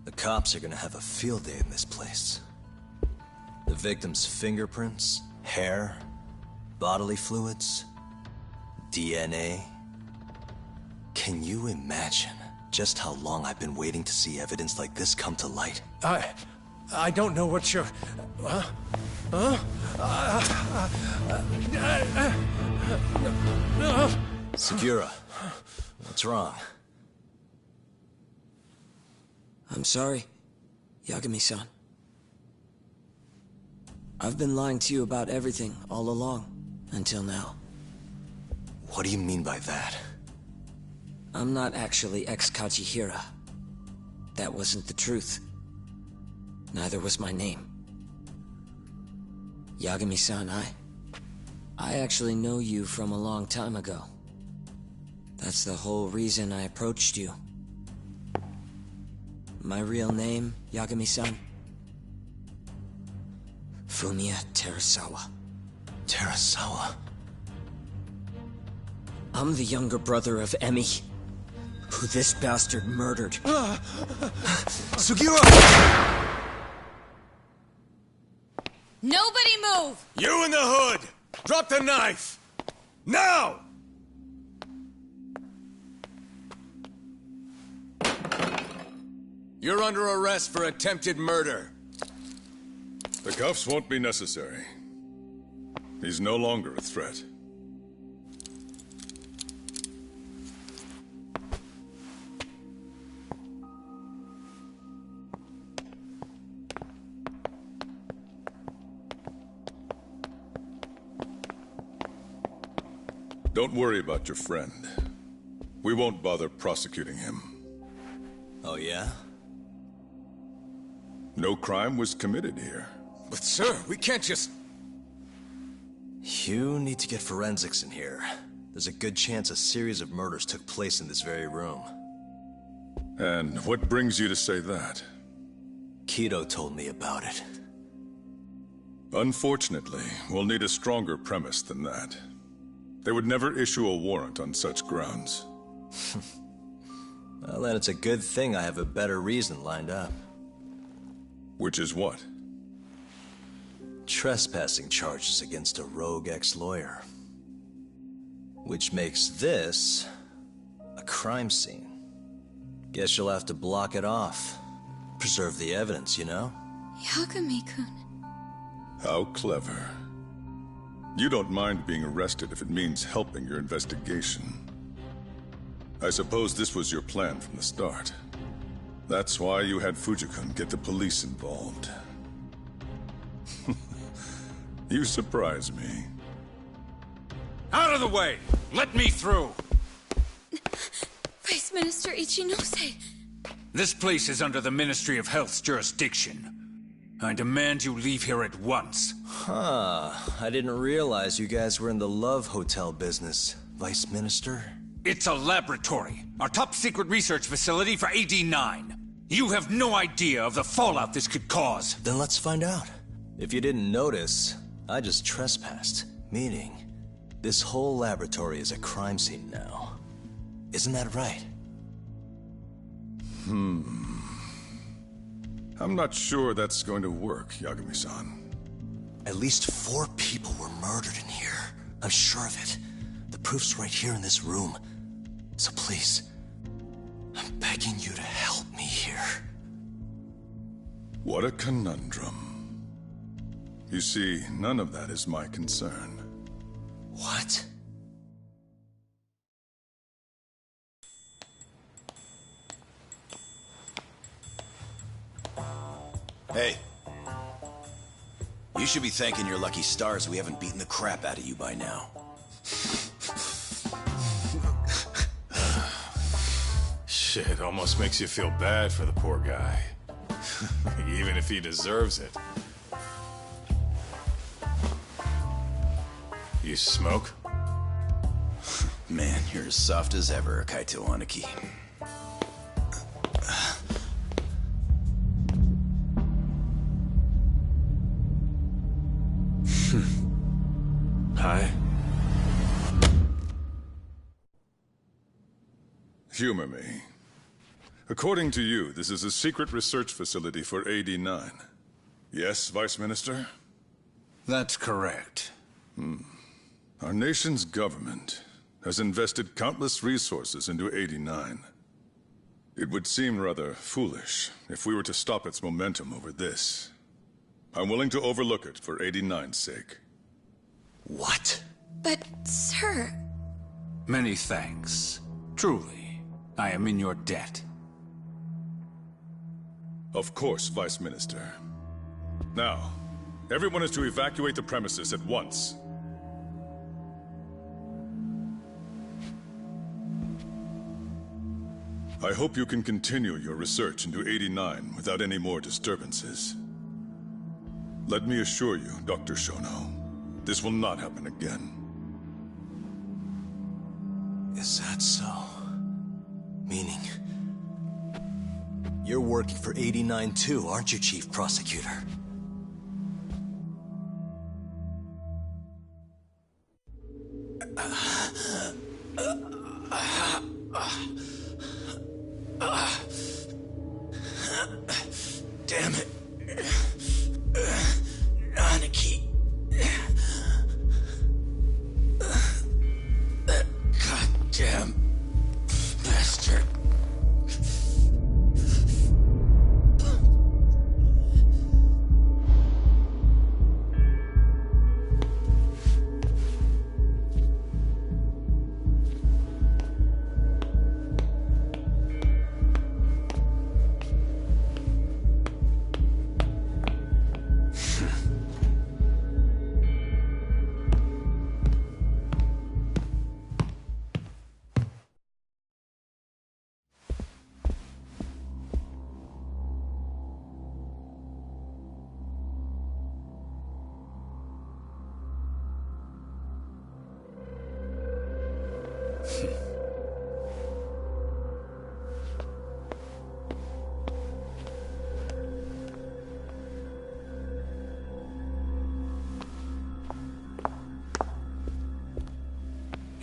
The cops are gonna have a field day in this place. The victim's fingerprints, hair, bodily fluids, DNA. Can you imagine just how long I've been waiting to see evidence like this come to light? I don't know what you're... Sugiura, what's wrong? I'm sorry, Yagami-san. I've been lying to you about everything all along, until now. What do you mean by that? I'm not actually ex-Kajihira. That wasn't the truth. Neither was my name. Yagami-san, I actually know you from a long time ago. That's the whole reason I approached you. My real name, Yagami-san? Fumiya Terasawa. Terasawa? I'm the younger brother of Emi, who this bastard murdered. Sugiura! Nobody move! You in the hood! Drop the knife! Now! You're under arrest for attempted murder. The cuffs won't be necessary. He's no longer a threat. Don't worry about your friend. We won't bother prosecuting him. Oh, yeah? No crime was committed here. But sir, we can't just... You need to get forensics in here. There's a good chance a series of murders took place in this very room. And what brings you to say that? Kido told me about it. Unfortunately, we'll need a stronger premise than that. They would never issue a warrant on such grounds. Well, then it's a good thing I have a better reason lined up. Which is what? Trespassing charges against a rogue ex-lawyer. Which makes this a crime scene. Guess you'll have to block it off. Preserve the evidence, you know? Yagami-kun. How clever. You don't mind being arrested if it means helping your investigation. I suppose this was your plan from the start. That's why you had Fujikun get the police involved. You surprise me. Out of the way! Let me through! Vice Minister Ichinose. This place is under the Ministry of Health's jurisdiction. I demand you leave here at once. Huh. I didn't realize you guys were in the love hotel business, Vice Minister. It's a laboratory. Our top secret research facility for AD9. You have no idea of the fallout this could cause. Then let's find out. If you didn't notice, I just trespassed. Meaning, this whole laboratory is a crime scene now. Isn't that right? I'm not sure that's going to work, Yagami-san. At least 4 people were murdered in here. I'm sure of it. The proof's right here in this room. So please, I'm begging you to help me here. What a conundrum. You see, none of that is my concern. What? Hey. You should be thanking your lucky stars we haven't beaten the crap out of you by now. Shit, almost makes you feel bad for the poor guy. Even if he deserves it. You smoke? Man, you're as soft as ever, Kaito Aniki. Hi. Humor me. According to you, this is a secret research facility for AD9. Yes, Vice Minister? That's correct. Our nation's government has invested countless resources into AD9. It would seem rather foolish if we were to stop its momentum over this. I'm willing to overlook it for AD9's sake. What? But, sir... Many thanks. Truly, I am in your debt. Of course, Vice Minister. Now, everyone is to evacuate the premises at once. I hope you can continue your research into 89 without any more disturbances. Let me assure you, Dr. Shono, this will not happen again. Is that so? Meaning... You're working for 89 too, aren't you, Chief Prosecutor? Damn it. Aniki. That goddamn bastard.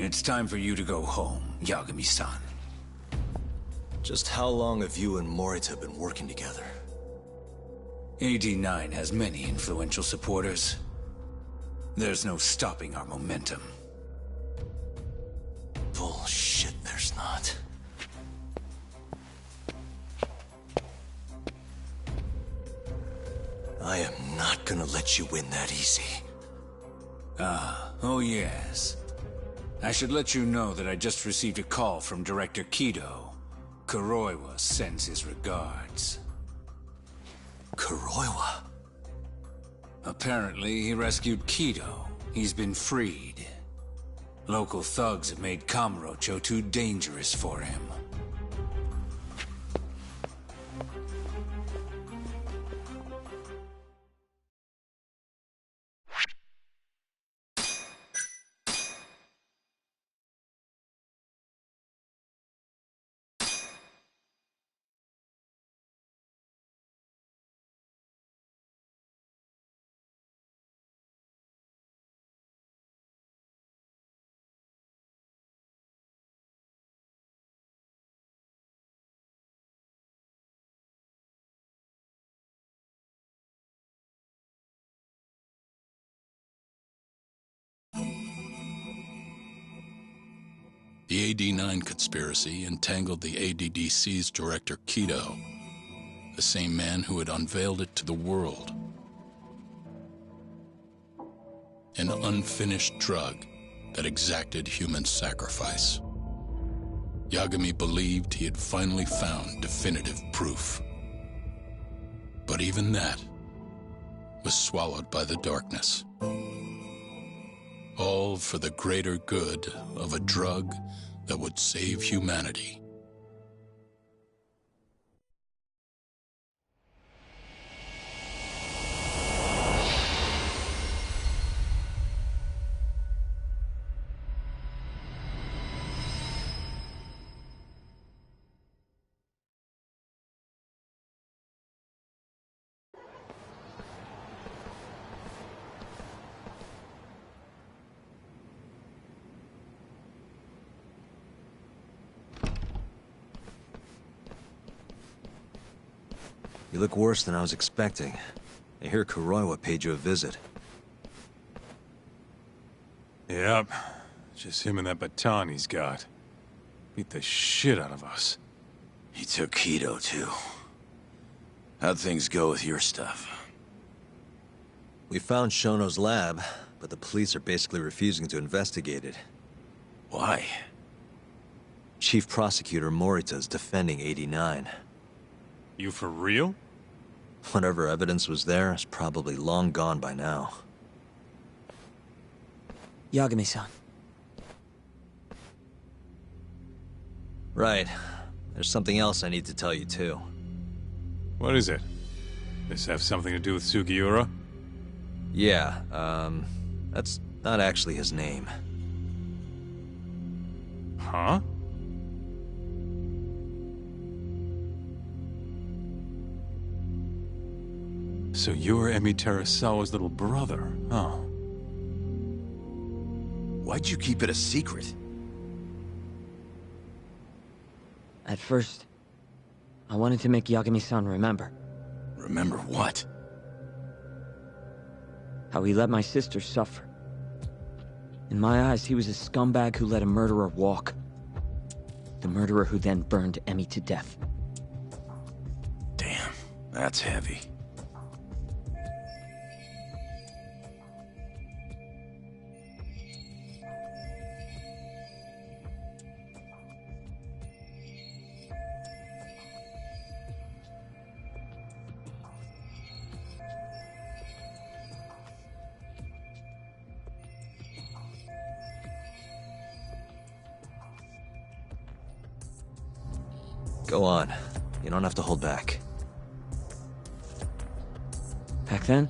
It's time for you to go home, Yagami-san. Just how long have you and Morita been working together? AD9 has many influential supporters. There's no stopping our momentum. Bullshit, there's not. I am not gonna let you win that easy. Oh yes. I should let you know that I just received a call from Director Kido. Kuroiwa sends his regards. Kuroiwa? Apparently, he rescued Kido. He's been freed. Local thugs have made Kamurocho too dangerous for him. The AD9 conspiracy entangled the ADDC's director Kido, the same man who had unveiled it to the world. An unfinished drug that exacted human sacrifice. Yagami believed he had finally found definitive proof. But even that was swallowed by the darkness. All for the greater good of a drug that would save humanity. You look worse than I was expecting. I hear Kuroiwa paid you a visit. Yep. Just him and that baton he's got. Beat the shit out of us. He took Kido, too. How'd things go with your stuff? We found Shono's lab, but the police are basically refusing to investigate it. Why? Chief Prosecutor Morita is defending 89. You for real? Whatever evidence was there is probably long gone by now. Yagami-san. Right. There's something else I need to tell you, too. What is it? This have something to do with Sugiura? Yeah, that's not actually his name. Huh? So you're Emi Terasawa's little brother, huh? Why'd you keep it a secret? At first, I wanted to make Yagami-san remember. Remember what? How he let my sister suffer. In my eyes, he was a scumbag who let a murderer walk. The murderer who then burned Emi to death. Damn, that's heavy. Go on. You don't have to hold back. Back then,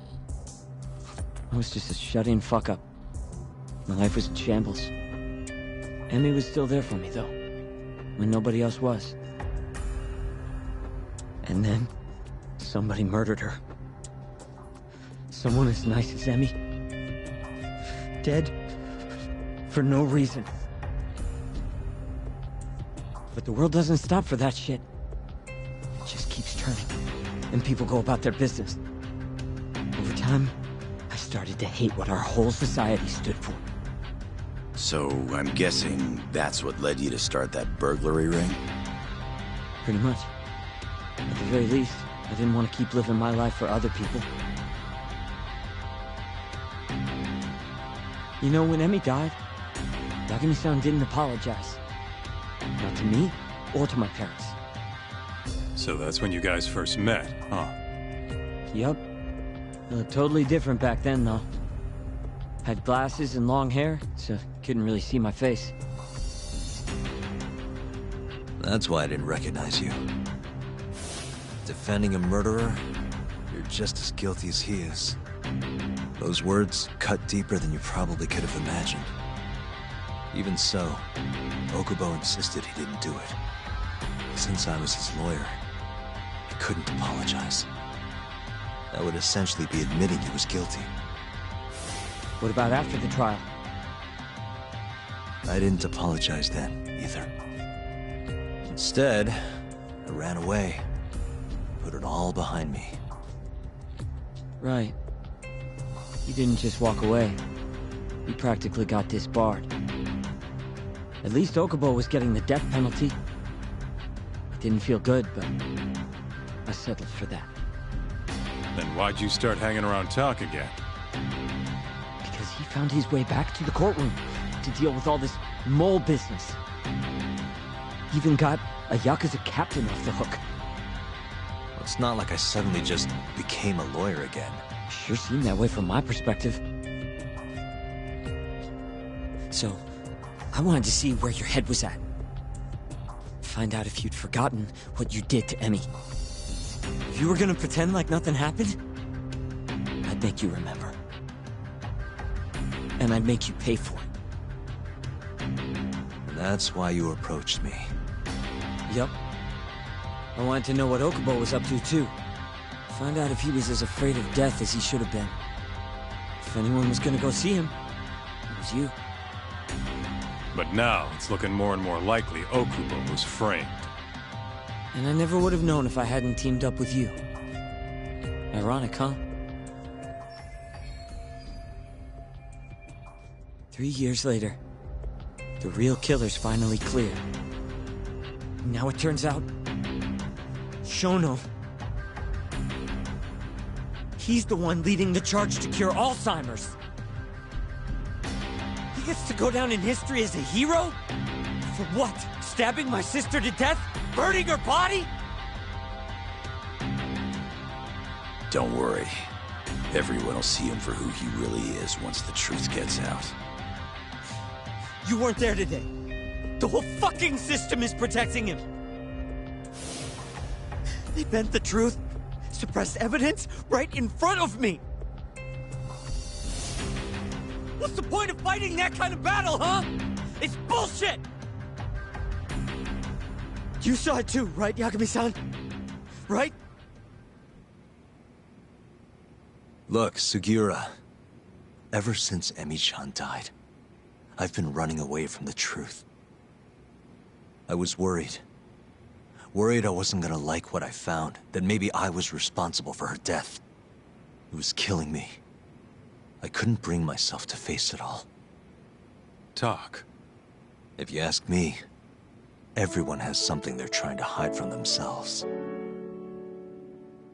I was just a shut-in fuck-up. My life was in shambles. Emmy was still there for me, though, when nobody else was. And then, somebody murdered her. Someone as nice as Emmy. Dead. For no reason. But the world doesn't stop for that shit. It just keeps turning. And people go about their business. Over time, I started to hate what our whole society stood for. So, I'm guessing that's what led you to start that burglary ring? Pretty much. At the very least, I didn't want to keep living my life for other people. You know, when Emmy died, Yagami-san didn't apologize. Not to me, or to my parents. So that's when you guys first met, huh? Yup. It looked totally different back then, though. Had glasses and long hair, so couldn't really see my face. That's why I didn't recognize you. Defending a murderer, you're just as guilty as he is. Those words cut deeper than you probably could have imagined. Even so, Okubo insisted he didn't do it. Since I was his lawyer, I couldn't apologize. That would essentially be admitting he was guilty. What about after the trial? I didn't apologize then, either. Instead, I ran away. Put it all behind me. Right. You didn't just walk away. You practically got disbarred. At least Okubo was getting the death penalty. It didn't feel good, but I settled for that. Then why'd you start hanging around talk again? Because he found his way back to the courtroom to deal with all this mole business. Even got a Yakuza captain off the hook. Well, it's not like I suddenly just became a lawyer again. Sure seemed that way from my perspective. So, I wanted to see where your head was at. Find out if you'd forgotten what you did to Emmy. If you were gonna pretend like nothing happened, I'd make you remember. And I'd make you pay for it. And that's why you approached me. Yup. I wanted to know what Okubo was up to, too. Find out if he was as afraid of death as he should have been. If anyone was gonna go see him, it was you. But now, it's looking more and more likely Okubo was framed. And I never would have known if I hadn't teamed up with you. Ironic, huh? 3 years later, the real killer's finally clear. Now it turns out, Shono, he's the one leading the charge to cure Alzheimer's. He gets to go down in history as a hero? For what? Stabbing my sister to death? Burning her body? Don't worry. Everyone will see him for who he really is once the truth gets out. You weren't there today. The whole fucking system is protecting him. They bent the truth, suppressed evidence right in front of me. What's the point of fighting that kind of battle, huh? It's bullshit! You saw it too, right, Yagami-san? Right? Look, Sugiura. Ever since Emi-chan died, I've been running away from the truth. I was worried. Worried I wasn't gonna like what I found, that maybe I was responsible for her death. It was killing me. I couldn't bring myself to face it all. Talk. If you ask me, everyone has something they're trying to hide from themselves.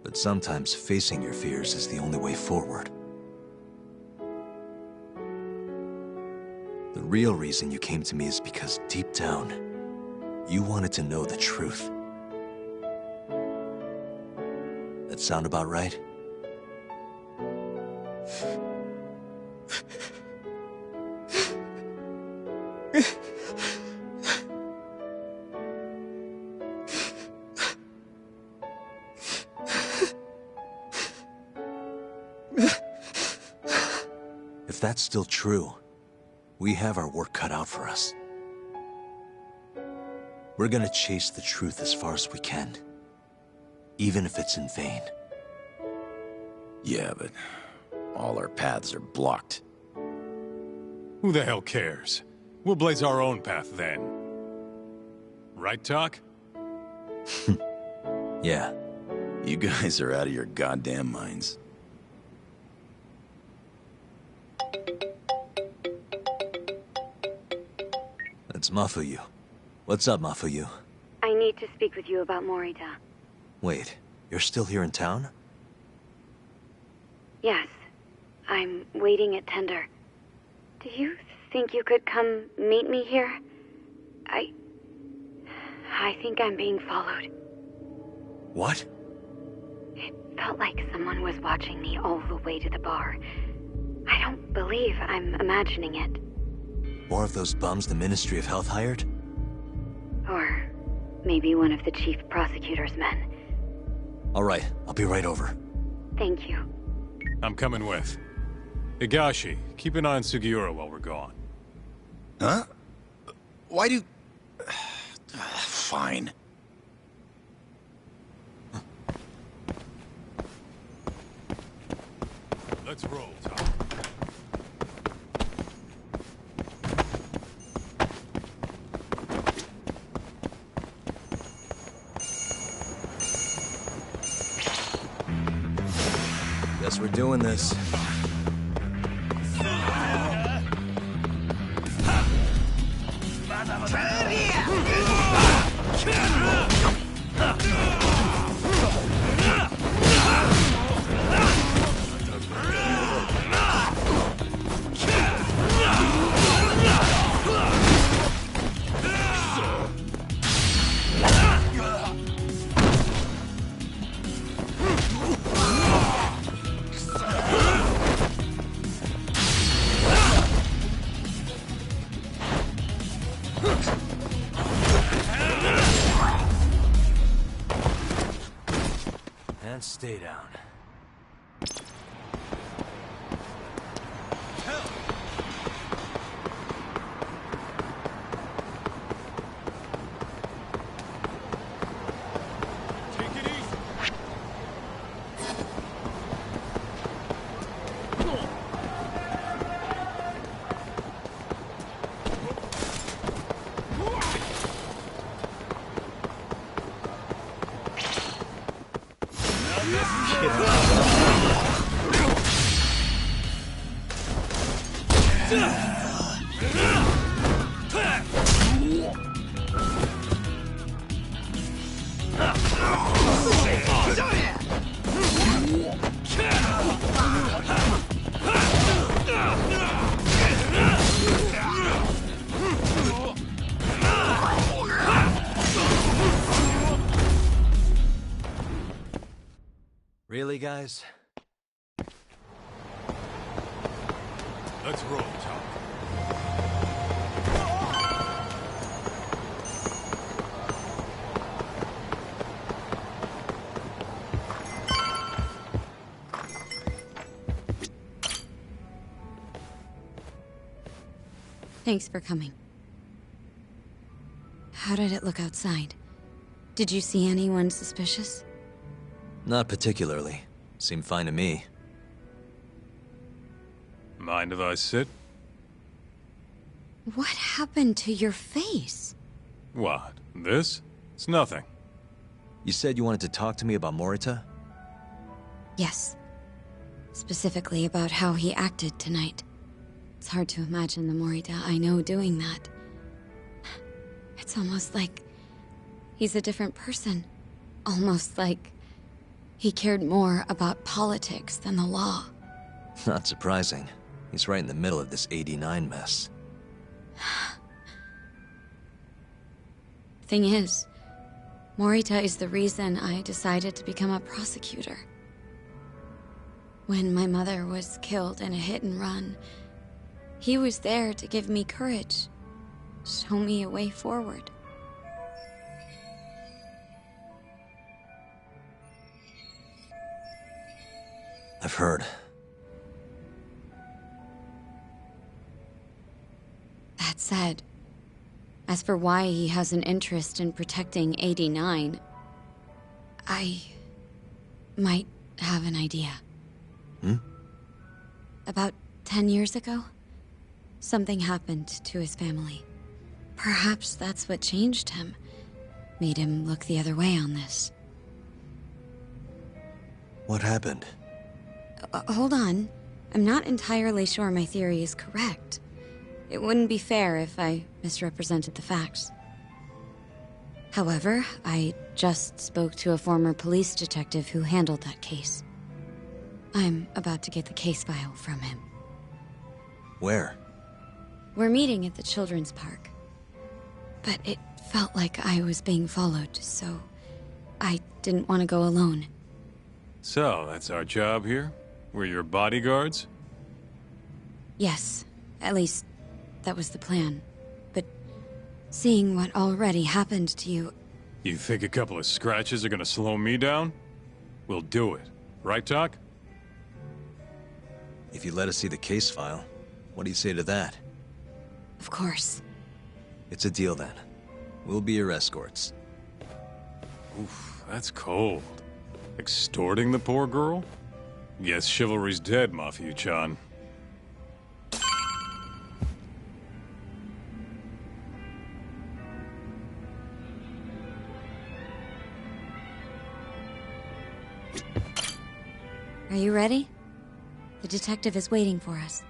But sometimes facing your fears is the only way forward. The real reason you came to me is because deep down, you wanted to know the truth. That sound about right? If that's still true, we have our work cut out for us. We're gonna chase the truth as far as we can. Even if it's in vain. Yeah, but all our paths are blocked. Who the hell cares? We'll blaze our own path then. Right, Talk? Yeah. You guys are out of your goddamn minds. It's Mafuyu. What's up, Mafuyu? I need to speak with you about Morita. Wait, you're still here in town? Yes. I'm waiting at Tender. Do you think you could come meet me here? I think I'm being followed. What? It felt like someone was watching me all the way to the bar. I don't believe I'm imagining it. More of those bums the Ministry of Health hired? Or maybe one of the chief prosecutor's men. Alright, I'll be right over. Thank you. I'm coming with. Higashi, keep an eye on Sugiura while we're gone. Huh? Why do... Fine. Let's roll, Tom. Guess we're doing this. And stay down. Really, guys? Let's roll, Tom. Thanks for coming. How did it look outside? Did you see anyone suspicious? Not particularly. Seemed fine to me. Mind if I sit? What happened to your face? What? This? It's nothing. You said you wanted to talk to me about Morita? Yes. Specifically about how he acted tonight. It's hard to imagine the Morita I know doing that. It's almost like he's a different person. Almost like he cared more about politics than the law. Not surprising. He's right in the middle of this 89 mess. Thing is, Morita is the reason I decided to become a prosecutor. When my mother was killed in a hit and run, he was there to give me courage, show me a way forward. I've heard. That said, As for why he has an interest in protecting 89, I might have an idea. About 10 years ago, something happened to his family. Perhaps that's what changed him, made him look the other way on this. What happened? Hold on. I'm not entirely sure my theory is correct. It wouldn't be fair if I misrepresented the facts. However, I just spoke to a former police detective who handled that case. I'm about to get the case file from him. Where? We're meeting at the children's park. But it felt like I was being followed, so I didn't want to go alone. So, that's our job here? We're your bodyguards? Yes, at least that was the plan. But seeing what already happened to you... You think a couple of scratches are gonna slow me down? We'll do it. Right, Doc? If you let us see the case file, what do you say to that? Of course. It's a deal then. We'll be your escorts. Oof, that's cold. Extorting the poor girl? Guess chivalry's dead, Mafia-chan. Are you ready? The detective is waiting for us.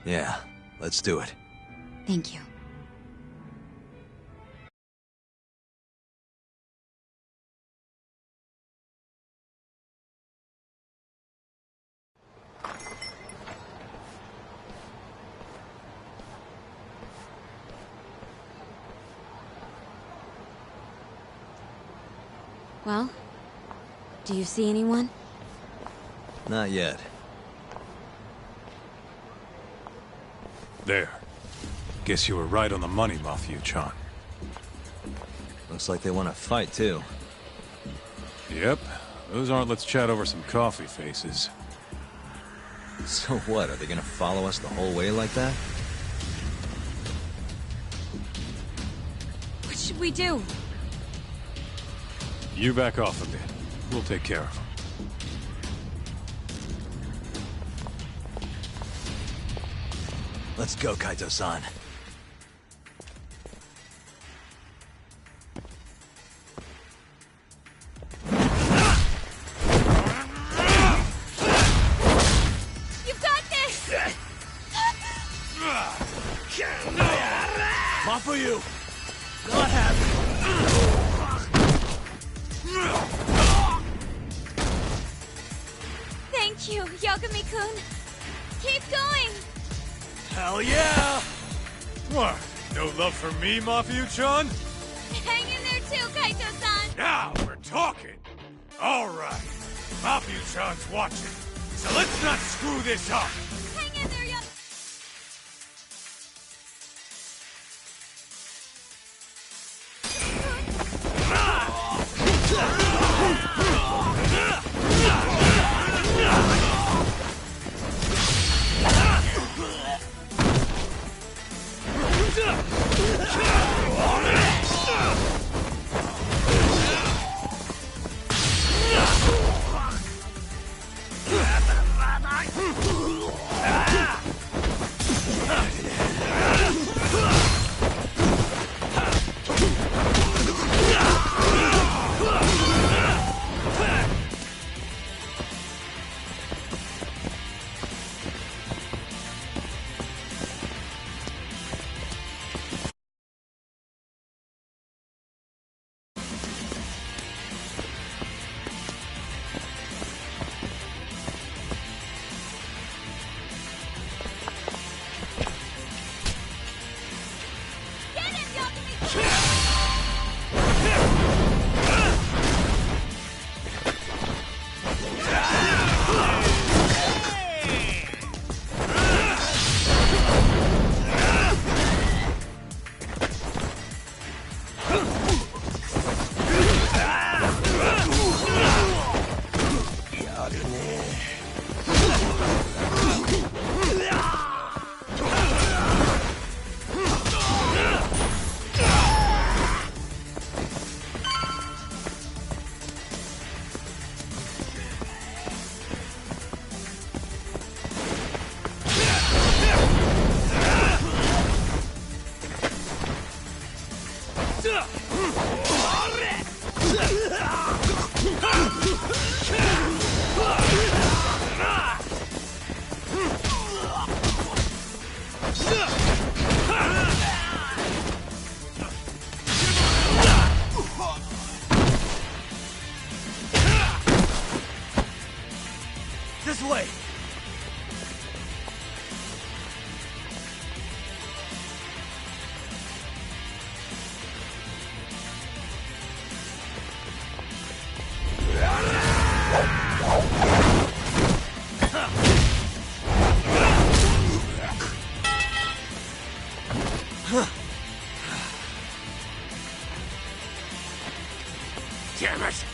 Yeah, let's do it. Thank you. Well, do you see anyone? Not yet. There. Guess you were right on the money, Mafia-chan. Looks like they want to fight, too. Yep. Those aren't let's chat over some coffee faces. So what, are they gonna follow us the whole way like that? What should we do? You back off a bit. We'll take care of them. Let's go, Kaito-san. You've got this! Not for you! Not happening! Thank you, Yagami-kun. Keep going! Hell yeah! What? No love for me, Mafia-chan? Hang in there too, Kaito-san! Now we're talking! Alright. Mafia-chan's watching. So let's not screw this up! Hang in there, This way! Damn it!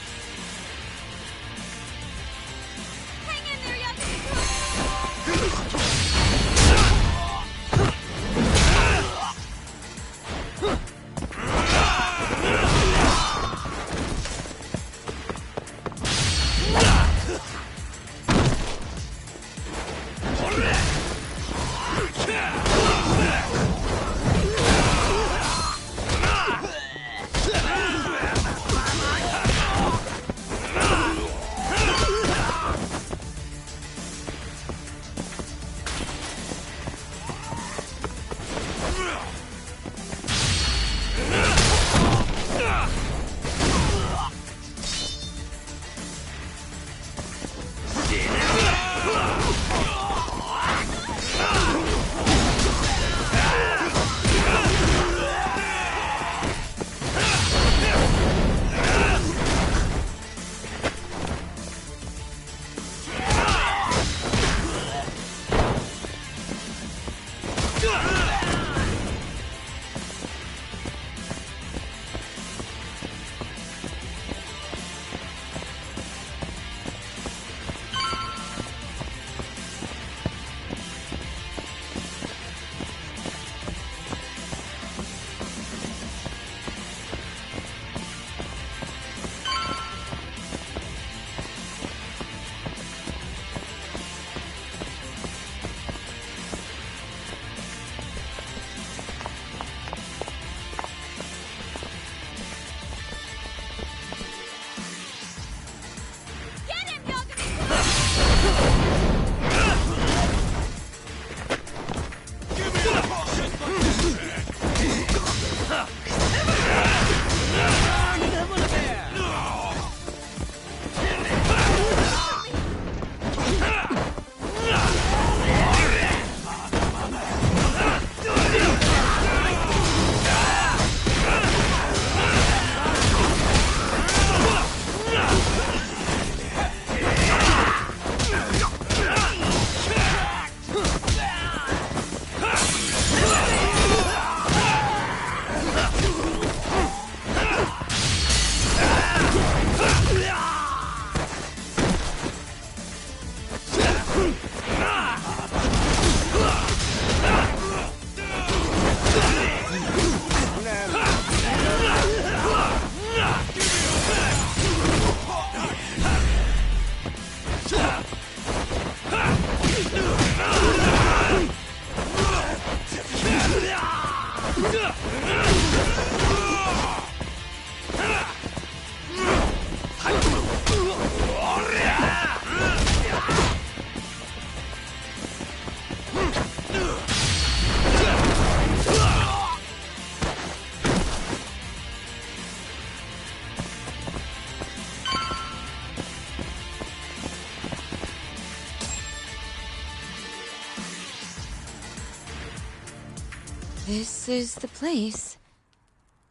This is the place.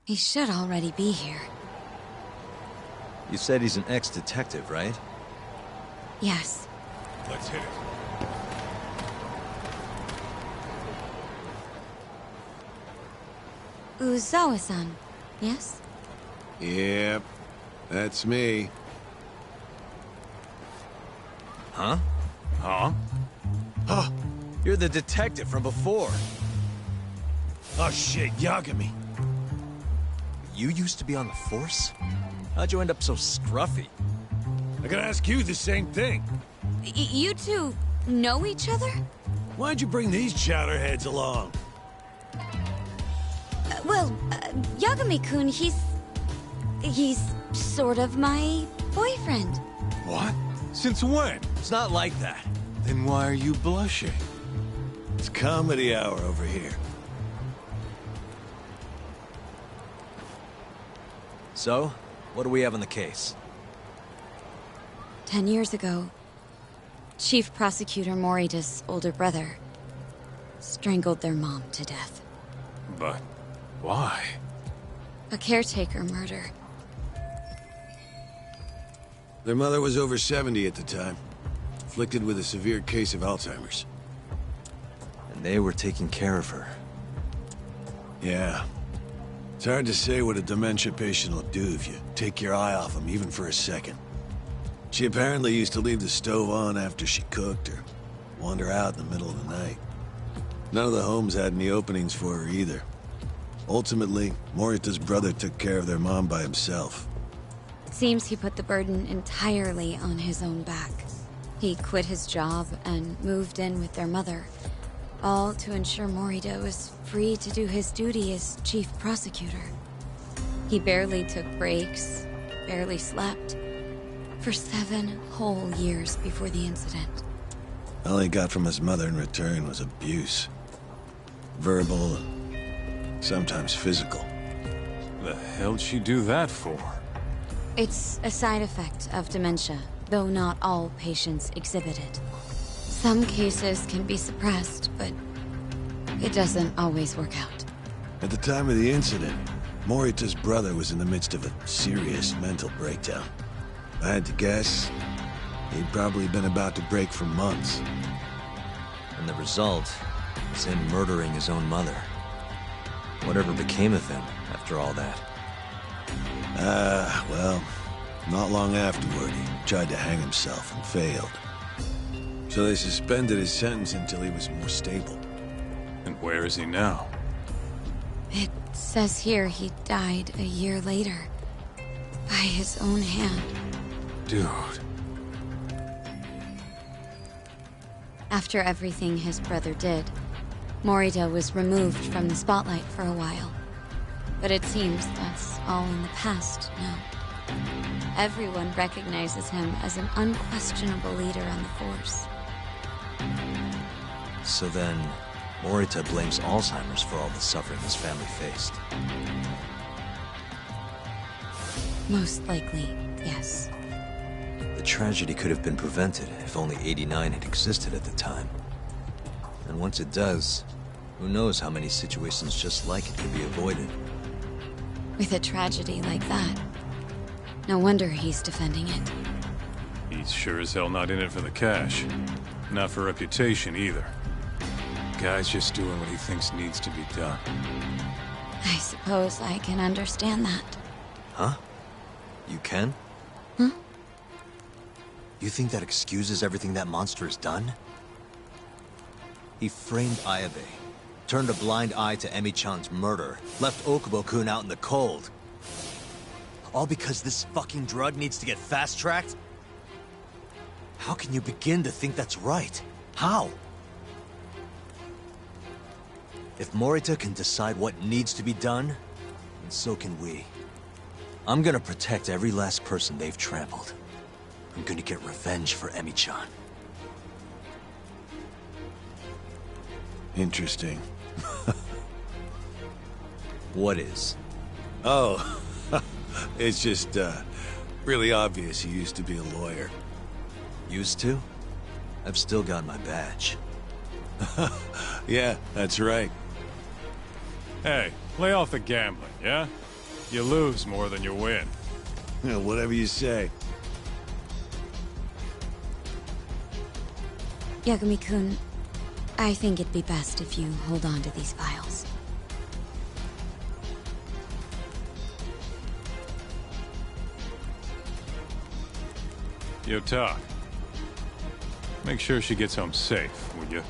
He should already be here. You said he's an ex-detective, right? Yes. Let's hit it. Uzawa-san, yes? Yep, that's me. Huh? Huh? Huh? You're the detective from before. Oh shit, Yagami. You used to be on the force? How'd you end up so scruffy? I gotta ask you the same thing. You two know each other? Why'd you bring these chowderheads along? Well, Yagami-kun, he's sort of my boyfriend. What? Since when? It's not like that. Then why are you blushing? It's comedy hour over here. So, what do we have on the case? 10 years ago, Chief Prosecutor Morita's older brother strangled their mom to death. But why? A caretaker murder. Their mother was over 70 at the time, afflicted with a severe case of Alzheimer's. And they were taking care of her. Yeah. It's hard to say what a dementia patient will do if you take your eye off them, even for a second. She apparently used to leave the stove on after she cooked, or wander out in the middle of the night. None of the homes had any openings for her either. Ultimately, Morita's brother took care of their mom by himself. It seems he put the burden entirely on his own back. He quit his job and moved in with their mother, all to ensure Morita was free to do his duty as chief prosecutor. He barely took breaks, barely slept, for 7 whole years before the incident. All he got from his mother in return was abuse. Verbal, sometimes physical. The hell'd she do that for? It's a side effect of dementia, though not all patients exhibit it. Some cases can be suppressed, but it doesn't always work out. At the time of the incident, Morita's brother was in the midst of a serious mental breakdown. If I had to guess, he'd probably been about to break for months. And the result was him murdering his own mother. Whatever became of him after all that? Well, not long afterward, he tried to hang himself and failed. So they suspended his sentence until he was more stable. And where is he now? It says here he died a year later, by his own hand. Dude. After everything his brother did, Morita was removed from the spotlight for a while. But it seems that's all in the past now. Everyone recognizes him as an unquestionable leader on the force. So then, Morita blames Alzheimer's for all the suffering his family faced. Most likely, yes. The tragedy could have been prevented if only 89 had existed at the time. And once it does, who knows how many situations just like it could be avoided. With a tragedy like that, no wonder he's defending it. He's sure as hell not in it for the cash. Not for reputation either. Guy's just doing what he thinks needs to be done. I suppose I can understand that. Huh? You can? Huh? You think that excuses everything that monster has done? He framed Ayabe, turned a blind eye to Emi-chan's murder, left Okubo-kun out in the cold. All because this fucking drug needs to get fast-tracked? How can you begin to think that's right? How? If Morita can decide what needs to be done, then so can we. I'm gonna protect every last person they've trampled. I'm gonna get revenge for Emi-chan. Interesting. What is? Oh, it's just, really obvious he used to be a lawyer. Used to? I've still got my badge. Yeah, that's right. Hey, lay off the gambling, yeah? You lose more than you win. Yeah, whatever you say. Yagami-kun, I think it'd be best if you hold on to these files. Yo, Talk. Make sure she gets home safe, would you?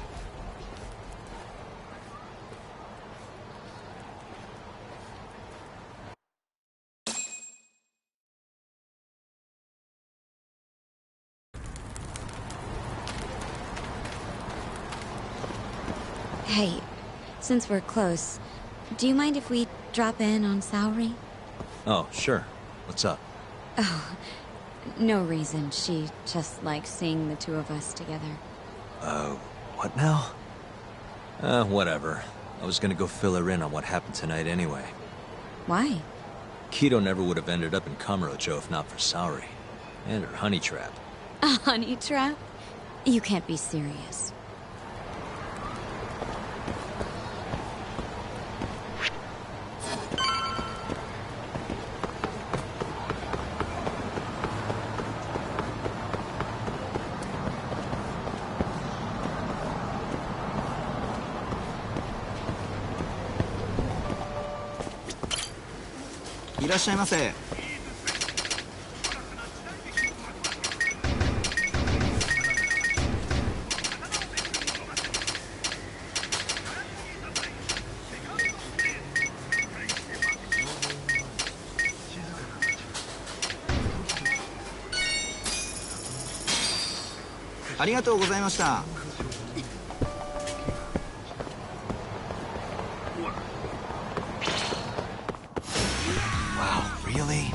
Hey, since we're close, Do you mind if we drop in on Saori? Oh, sure. What's up? Oh, no reason. She just likes seeing the two of us together. What now? Whatever. I was gonna go fill her in on what happened tonight anyway. Why? Kido never would have ended up in Kamurocho if not for Saori. And her honey trap. A honey trap? You can't be serious.いらっしゃいませ。ありがとうございました。Wow, really?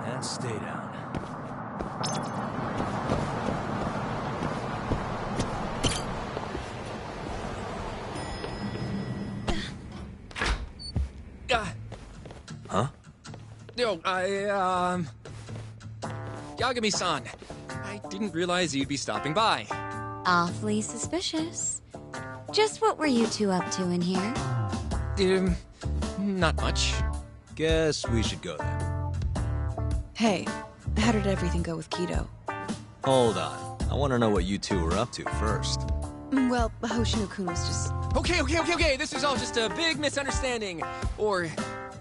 And stay down. Huh? Yo, Yagami-san, I didn't realize you'd be stopping by. Awfully suspicious. Just what were you two up to in here? Not much. Guess we should go then. Hey, how did everything go with Kido? Hold on. I want to know what you two were up to first. Well, Hoshino-kun was just... Okay. This is all just a big misunderstanding. Or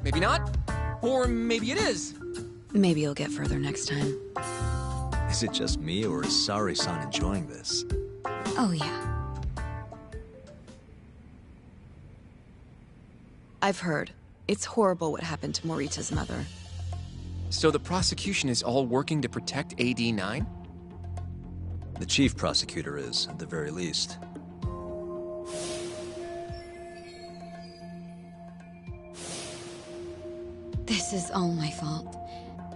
maybe not. Or maybe it is. Maybe you'll get further next time. Is it just me, or is Saori-san enjoying this? Oh, yeah. I've heard. It's horrible what happened to Morita's mother. So the prosecution is all working to protect AD-9? The chief prosecutor is, at the very least. This is all my fault.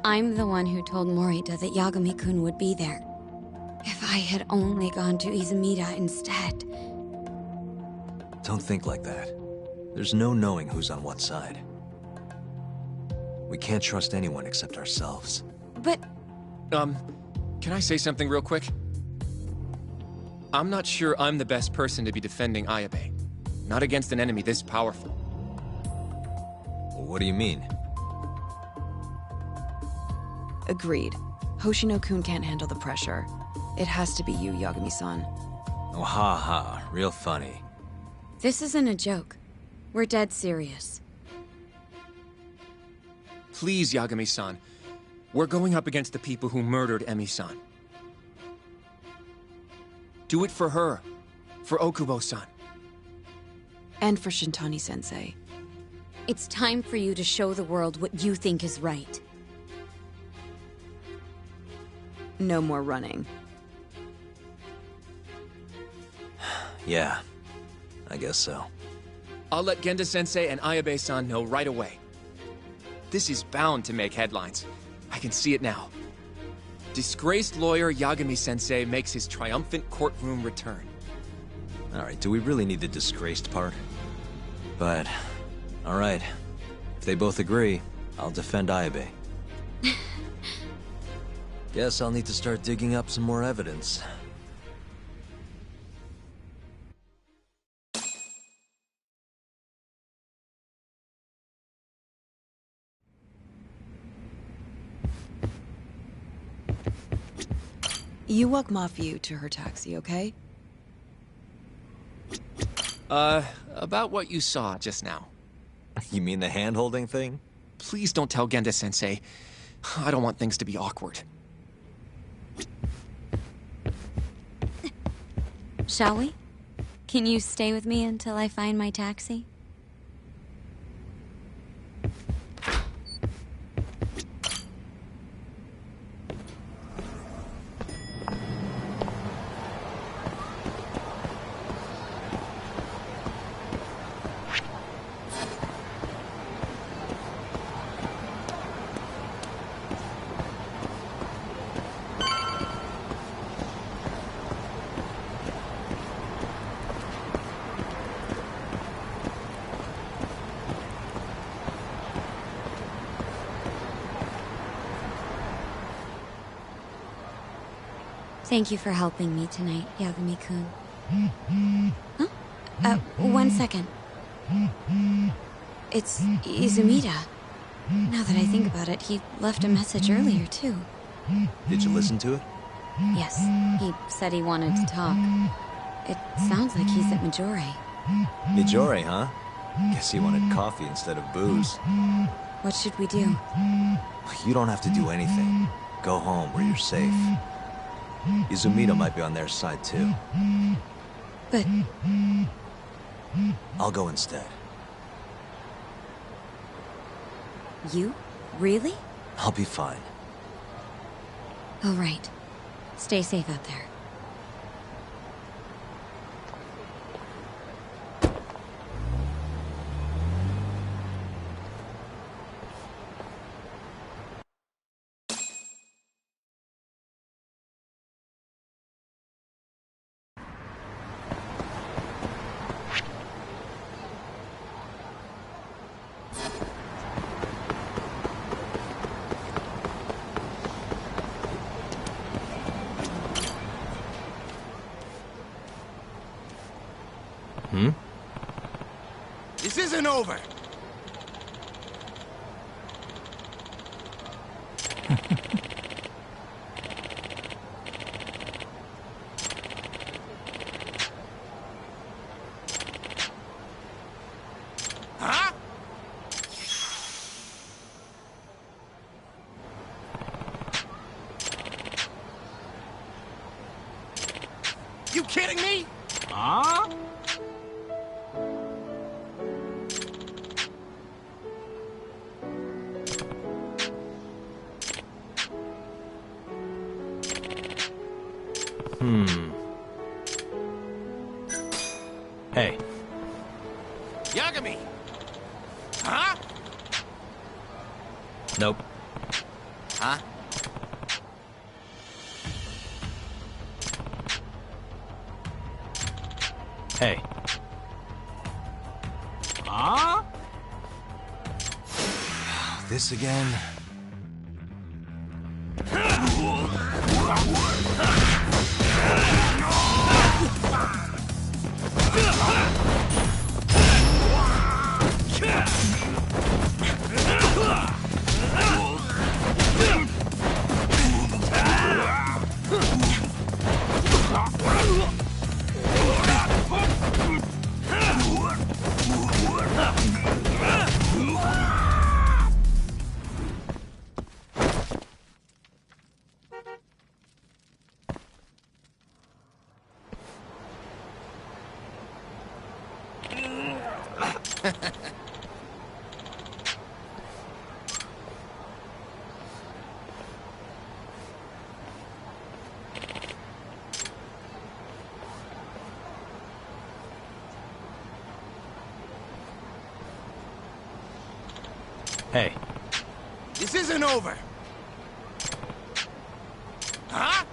I'm the one who told Morita that Yagami-kun would be there. If I had only gone to Izumida instead. Don't think like that. There's no knowing who's on what side. We can't trust anyone except ourselves. But... can I say something real quick? I'm not sure I'm the best person to be defending Ayabe. Not against an enemy this powerful. What do you mean? Agreed. Hoshino-kun can't handle the pressure. It has to be you, Yagami-san. Oh, ha. Real funny. This isn't a joke. We're dead serious. Please, Yagami-san. We're going up against the people who murdered Emi-san. Do it for her. For Okubo-san. And for Shintani-sensei. It's time for you to show the world what you think is right. No more running. Yeah, I guess so. I'll let Genda-sensei and Ayabe-san know right away. This is bound to make headlines. I can see it now. Disgraced lawyer Yagami-sensei makes his triumphant courtroom return. Alright, do we really need the disgraced part? But, alright. If they both agree, I'll defend Ayabe. Guess I'll need to start digging up some more evidence. You walk Mafiu to her taxi, okay? About what you saw just now. You mean the hand-holding thing? Please don't tell Genda-sensei. I don't want things to be awkward. Shall we? Can you stay with me until I find my taxi? Thank you for helping me tonight, Yagami-kun. Huh? 1 second. It's Izumida. Now that I think about it, he left a message earlier, too. Did you listen to it? Yes, he said he wanted to talk. It sounds like he's at Majore. Majore, huh? Guess he wanted coffee instead of booze. What should we do? You don't have to do anything. Go home where you're safe. Izumida might be on their side, too. But... I'll go instead. You? Really? I'll be fine. All right. Stay safe out there. Hmm? This isn't over! Huh? You kidding me? Huh? Hey. Yagami! Huh? Nope. Huh? Hey. Huh? This again? Hey. This isn't over! Huh?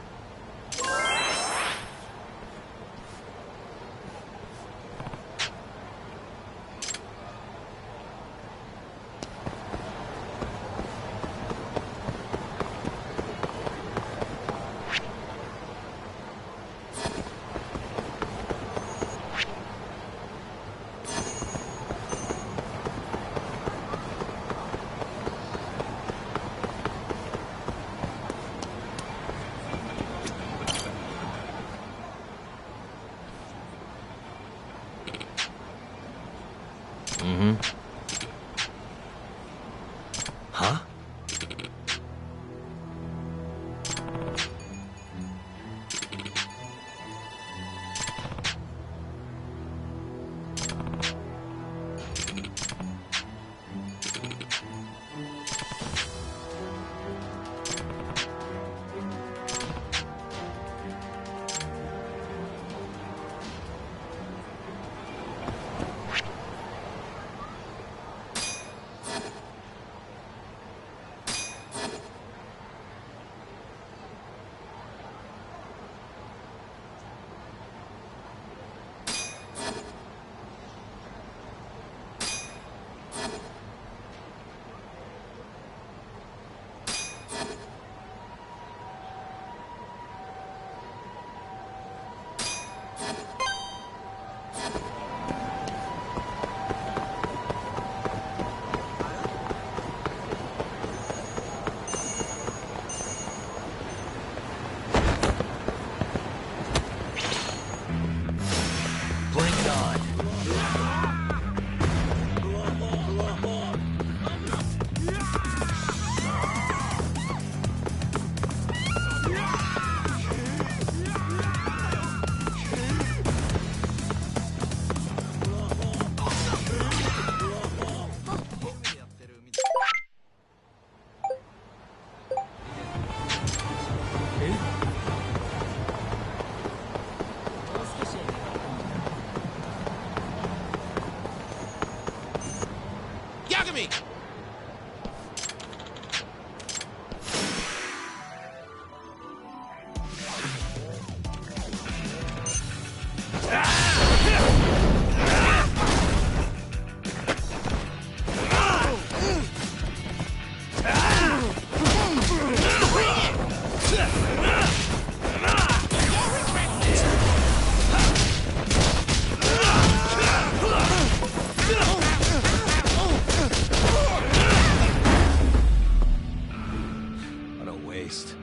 What a waste.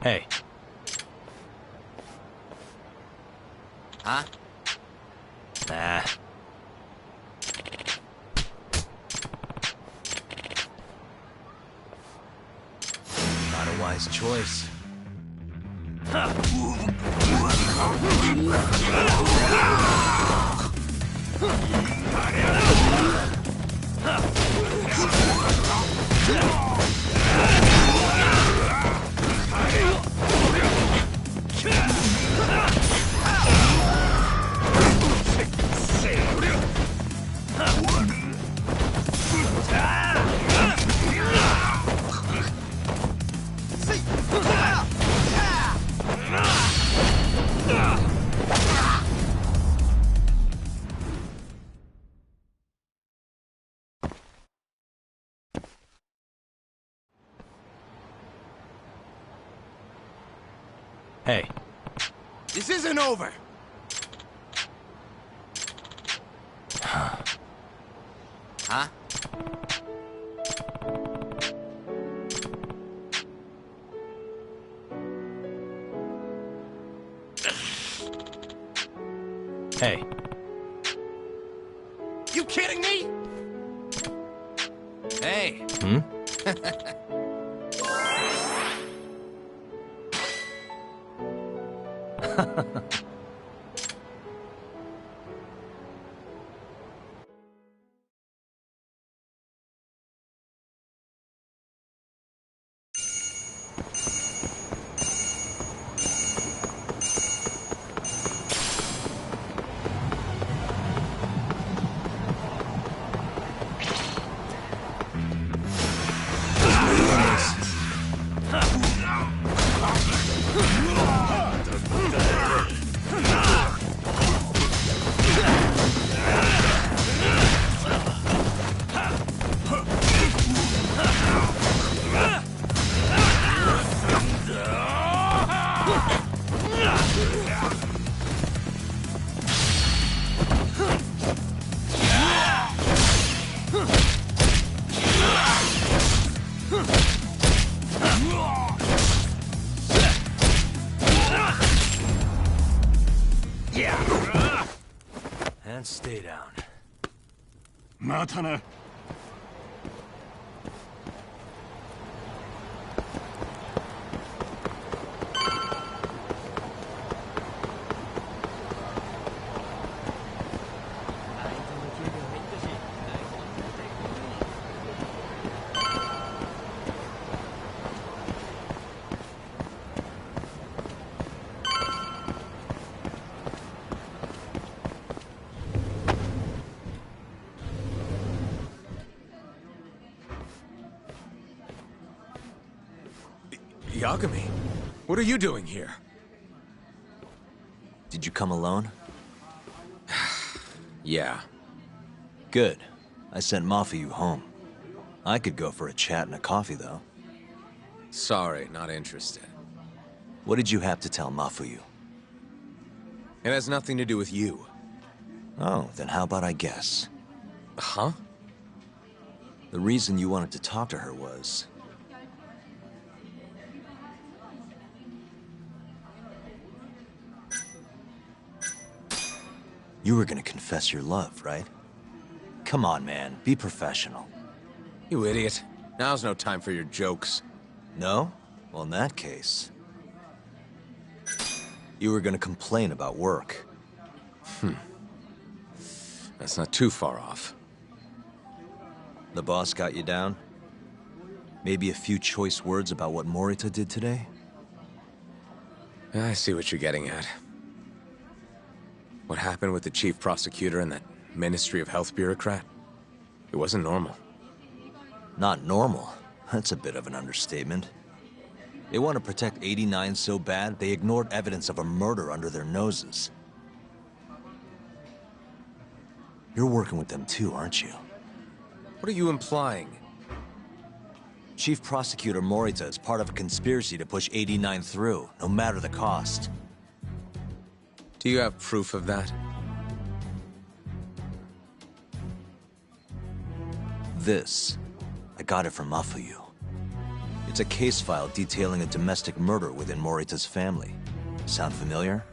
Hey. Huh? Nah. Not a wise choice. Hey. This isn't over! Huh? Hey. You kidding me? Hey. Hmm? And stay down. またな。Yagami, what are you doing here? Did you come alone? Yeah. Good. I sent Mafuyu home. I could go for a chat and a coffee, though. Sorry, not interested. What did you have to tell Mafuyu? It has nothing to do with you. Oh, then how about I guess? Huh? The reason you wanted to talk to her was... you were gonna confess your love, right? Come on, man. Be professional. You idiot. Now's no time for your jokes. No? Well, in that case... you were gonna complain about work. That's not too far off. The boss got you down? Maybe a few choice words about what Morita did today? I see what you're getting at. What happened with the chief prosecutor and that Ministry of Health bureaucrat? It wasn't normal. Not normal? That's a bit of an understatement. They want to protect 89 so bad, they ignored evidence of a murder under their noses. You're working with them too, aren't you? What are you implying? Chief Prosecutor Morita is part of a conspiracy to push 89 through, no matter the cost. Do you have proof of that? This. I got it from Mafuyu. It's a case file detailing a domestic murder within Morita's family. Sound familiar?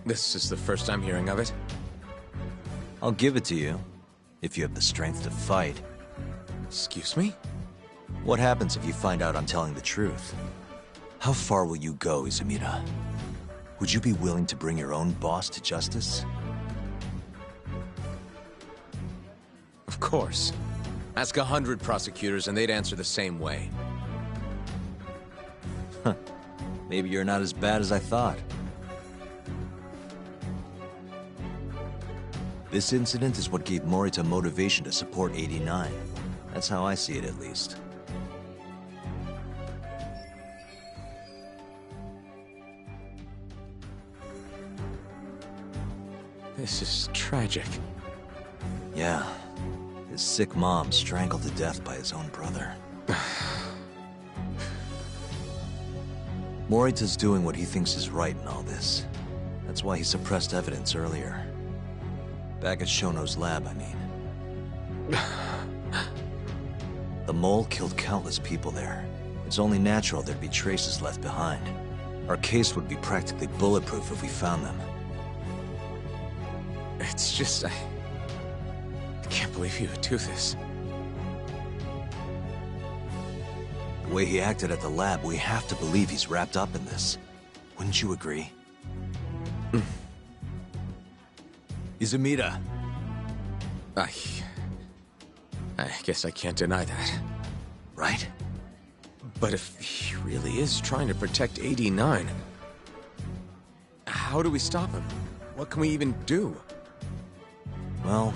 This is the first I'm hearing of it. I'll give it to you, if you have the strength to fight. Excuse me? What happens if you find out I'm telling the truth? How far will you go, Izumida? Would you be willing to bring your own boss to justice? Of course. Ask 100 prosecutors and they'd answer the same way. Maybe you're not as bad as I thought. This incident is what gave Morita motivation to support 89. That's how I see it, at least. This is tragic. Yeah. His sick mom strangled to death by his own brother. Morita's doing what he thinks is right in all this. That's why he suppressed evidence earlier. Back at Shono's lab, I mean. The mole killed countless people there. It's only natural there'd be traces left behind. Our case would be practically bulletproof if we found them. It's just, I can't believe you would do this. The way he acted at the lab, we have to believe he's wrapped up in this. Wouldn't you agree? Izumida. I guess I can't deny that. Right? But if he really is trying to protect 89, how do we stop him? What can we even do? Well,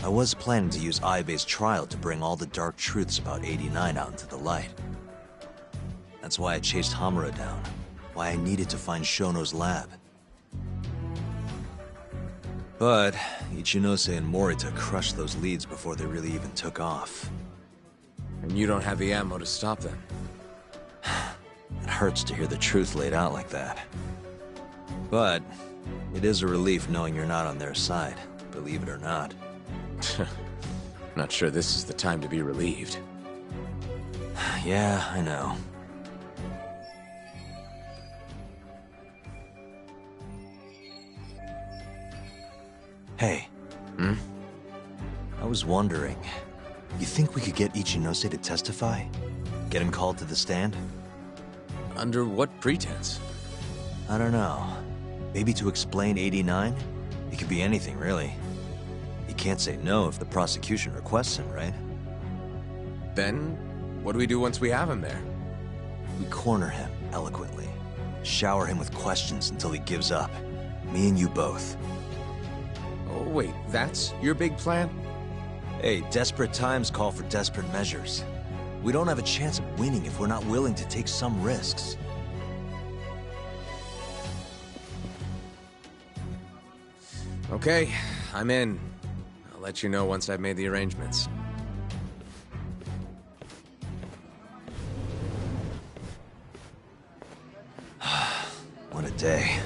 I was planning to use Ayabe's trial to bring all the dark truths about 89 out into the light. That's why I chased Hamura down. Why I needed to find Shono's lab. But Ichinose and Morita crushed those leads before they really even took off. And you don't have the ammo to stop them. It hurts to hear the truth laid out like that. But it is a relief knowing you're not on their side, believe it or not. Not sure this is the time to be relieved. Yeah, I know. Hey. I was wondering, you think we could get Ichinose to testify? Get him called to the stand? Under what pretense? I don't know. Maybe to explain 89? It could be anything, really. He can't say no if the prosecution requests him, right? Then, what do we do once we have him there? We corner him, eloquently. Shower him with questions until he gives up. Me and you both. Oh, wait, that's your big plan? Hey, desperate times call for desperate measures. We don't have a chance of winning if we're not willing to take some risks. Okay, I'm in. I'll let you know once I've made the arrangements. What a day.